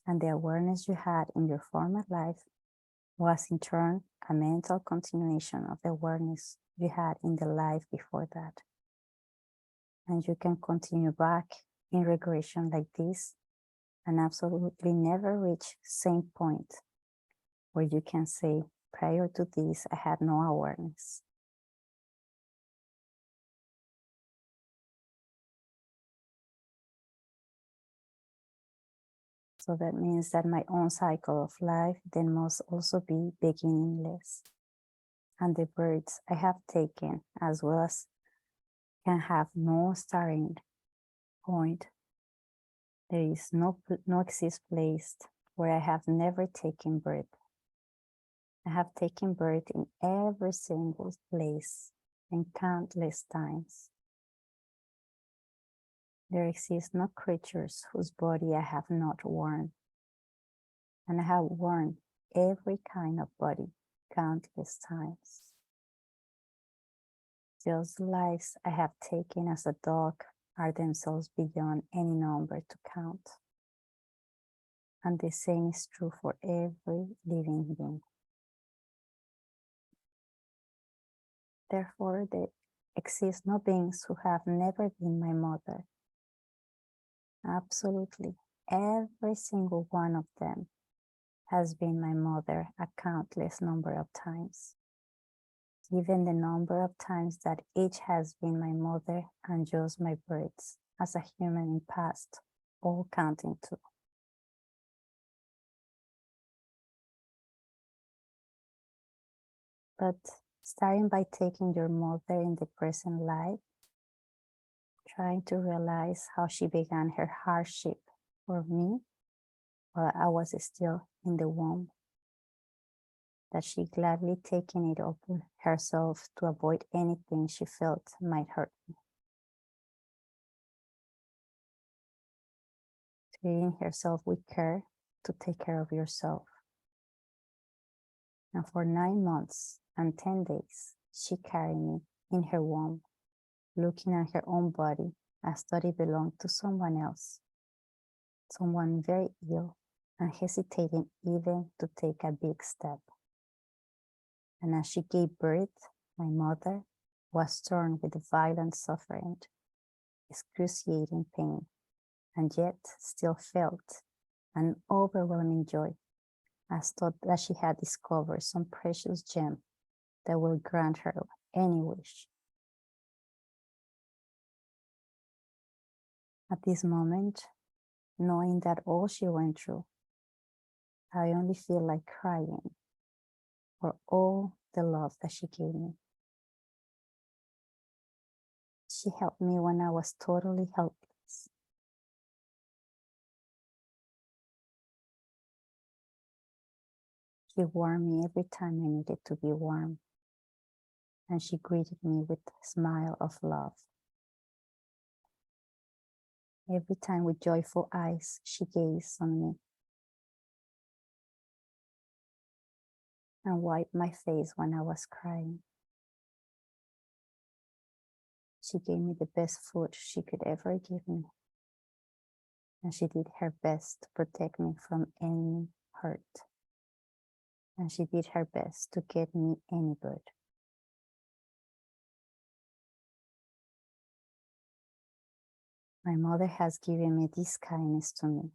And the awareness you had in your former life was in turn a mental continuation of the awareness you had in the life before that. And you can continue back in regression like this and absolutely never reach same point where you can say, prior to this, I had no awareness. So that means that my own cycle of life then must also be beginningless. And the births I have taken, as well as can have no starting point. There is no exist place where I have never taken birth. I have taken birth in every single place and countless times. There exist no creatures whose body I have not worn, and I have worn every kind of body countless times. Those lives I have taken as a dog are themselves beyond any number to count. And the same is true for every living being. Therefore, there exist no beings who have never been my mother. Absolutely, every single one of them has been my mother a countless number of times. Given the number of times that each has been my mother and just my births as a human in past, all counting too. But starting by taking your mother in the present life, trying to realize how she began her hardship for me while I was still in the womb, that she gladly taken it upon herself to avoid anything she felt might hurt me. Treating herself with care to take care of yourself. And for 9 months and 10 days, she carried me in her womb, looking at her own body as though it belonged to someone else, someone very ill and hesitating even to take a big step. And as she gave birth, my mother was torn with violent suffering, excruciating pain, and yet still felt an overwhelming joy, as thought that she had discovered some precious gem that will grant her any wish. At this moment, knowing that all she went through, I only feel like crying for all the love that she gave me. She helped me when I was totally helpless. She warmed me every time I needed to be warm, and she greeted me with a smile of love. Every time with joyful eyes, she gazed on me and wiped my face when I was crying. She gave me the best food she could ever give me, and she did her best to protect me from any hurt, and she did her best to get me any good. My mother has given me this kindness to me.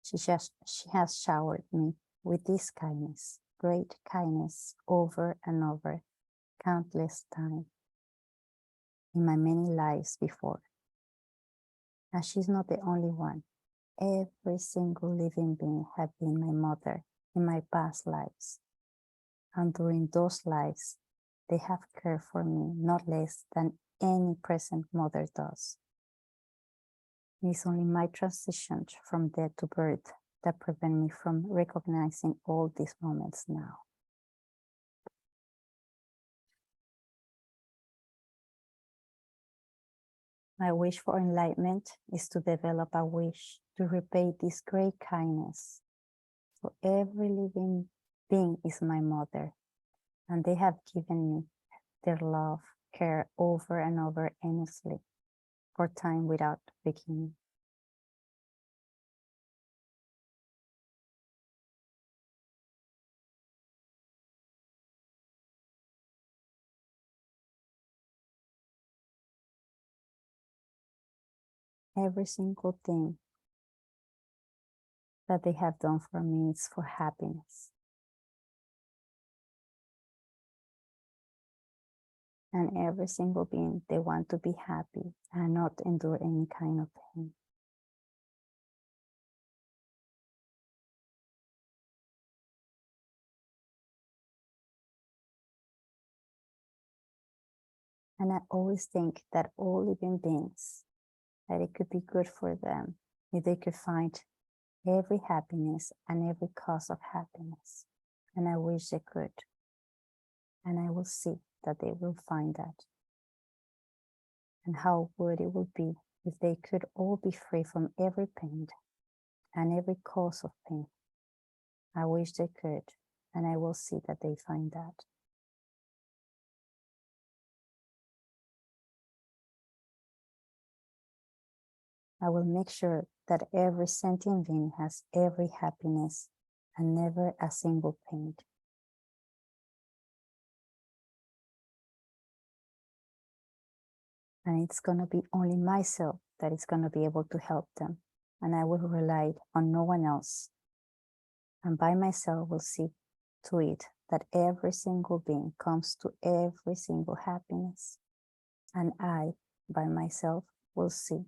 She has showered me with this kindness, great kindness, over and over, countless times in my many lives before. And she's not the only one. Every single living being had been my mother in my past lives. And during those lives, they have cared for me not less than any present mother does. It is only my transition from death to birth that prevent me from recognizing all these moments now. My wish for enlightenment is to develop a wish to repay this great kindness. For every living being is my mother, and they have given me their love, care over and over endlessly, for time without beginning. Every single thing that they have done for me is for happiness. And every single being, they want to be happy and not endure any kind of pain. And I always think that all living beings, that it could be good for them if they could find every happiness and every cause of happiness. And I wish they could. And I will see that they will find that. And how good it would be if they could all be free from every pain and every cause of pain. I wish they could, and I will see that they find that. I will make sure that every sentient being has every happiness and never a single pain. And it's going to be only myself that is going to be able to help them. And I will rely on no one else. And by myself will see to it that every single being comes to every single happiness. And I, by myself, will see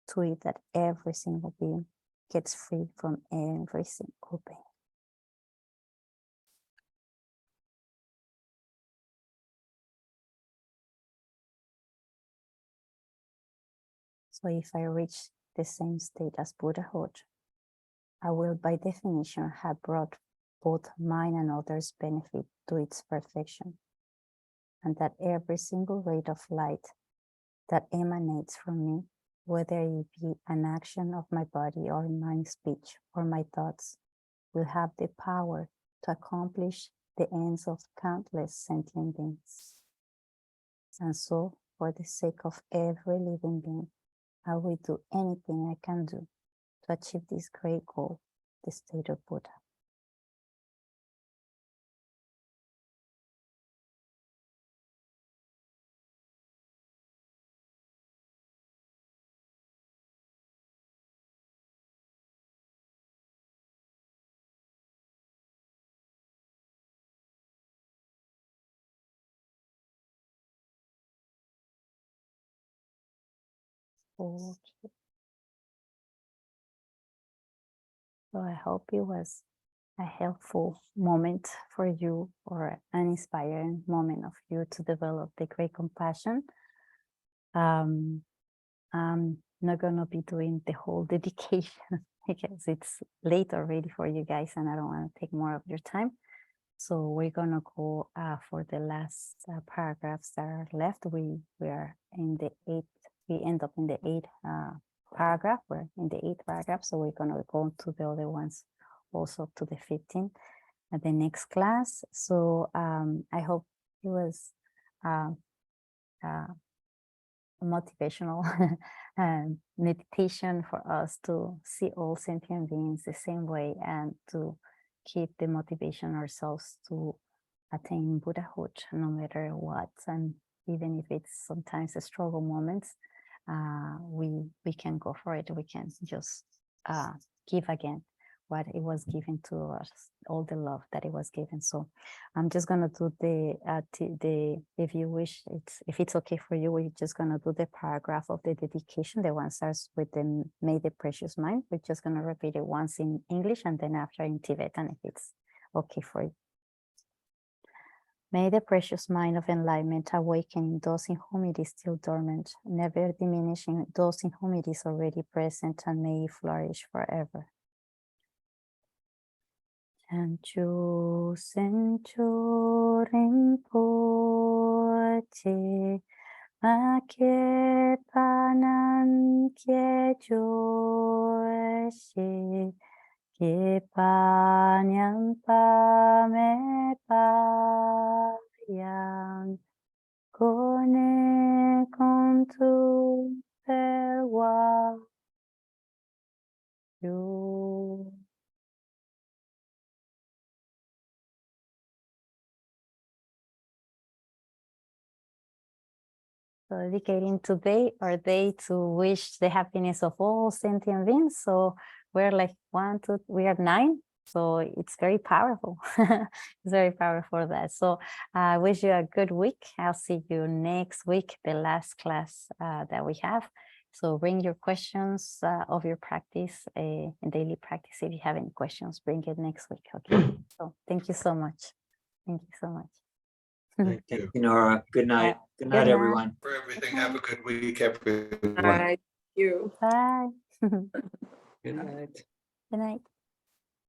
to it that every single being gets free from every single pain. So if I reach the same state as Buddhahood, I will by definition have brought both mine and others' benefit to its perfection, and that every single ray of light that emanates from me, whether it be an action of my body or my speech or my thoughts, will have the power to accomplish the ends of countless sentient beings. And so, for the sake of every living being, I will do anything I can do to achieve this great goal, the state of Buddha. Okay. So I hope it was a helpful moment for you, or an inspiring moment of you to develop the great compassion. I'm not gonna be doing the whole dedication because it's late already for you guys and I don't want to take more of your time. So we're gonna go for the last paragraphs that are left. We are in the 8th, we end up in the 8th paragraph. We're in the 8th paragraph, so we're gonna go to the other ones also to the 15th at the next class. So I hope it was motivational meditation for us to see all sentient beings the same way and to keep the motivation ourselves to attain Buddhahood no matter what. And even if it's sometimes a struggle moments, we can go for it. We can just give again what it was given to us, all the love that it was given. So I'm just gonna do the if you wish, if it's okay for you, we're just gonna do the paragraph of the dedication. The one starts with the "May the precious mind." We're just gonna repeat it once in English and then after in Tibetan, if it's okay for you. May the precious mind of enlightenment awaken in those in whom it is still dormant, never diminishing those in whom it is already present, and may it flourish forever. Chanchu senchu rinpoche, make panan kye joshi, ke panyam pa me pa yang, kone kontu perwa yu. So dedicating today our day to wish the happiness of all sentient beings. So we're like 1, 2, we are 9. So it's very powerful. It's very powerful that. So I wish you a good week. I'll see you next week, the last class that we have. So bring your questions of your practice in daily practice. If you have any questions, bring it next week. Okay. So thank you so much. Thank you so much. Thank Thank you you, Nora. Good night. Good night, night. everyone. for everything. Have a good week, everyone. All right. You. Bye. Good night. Good night.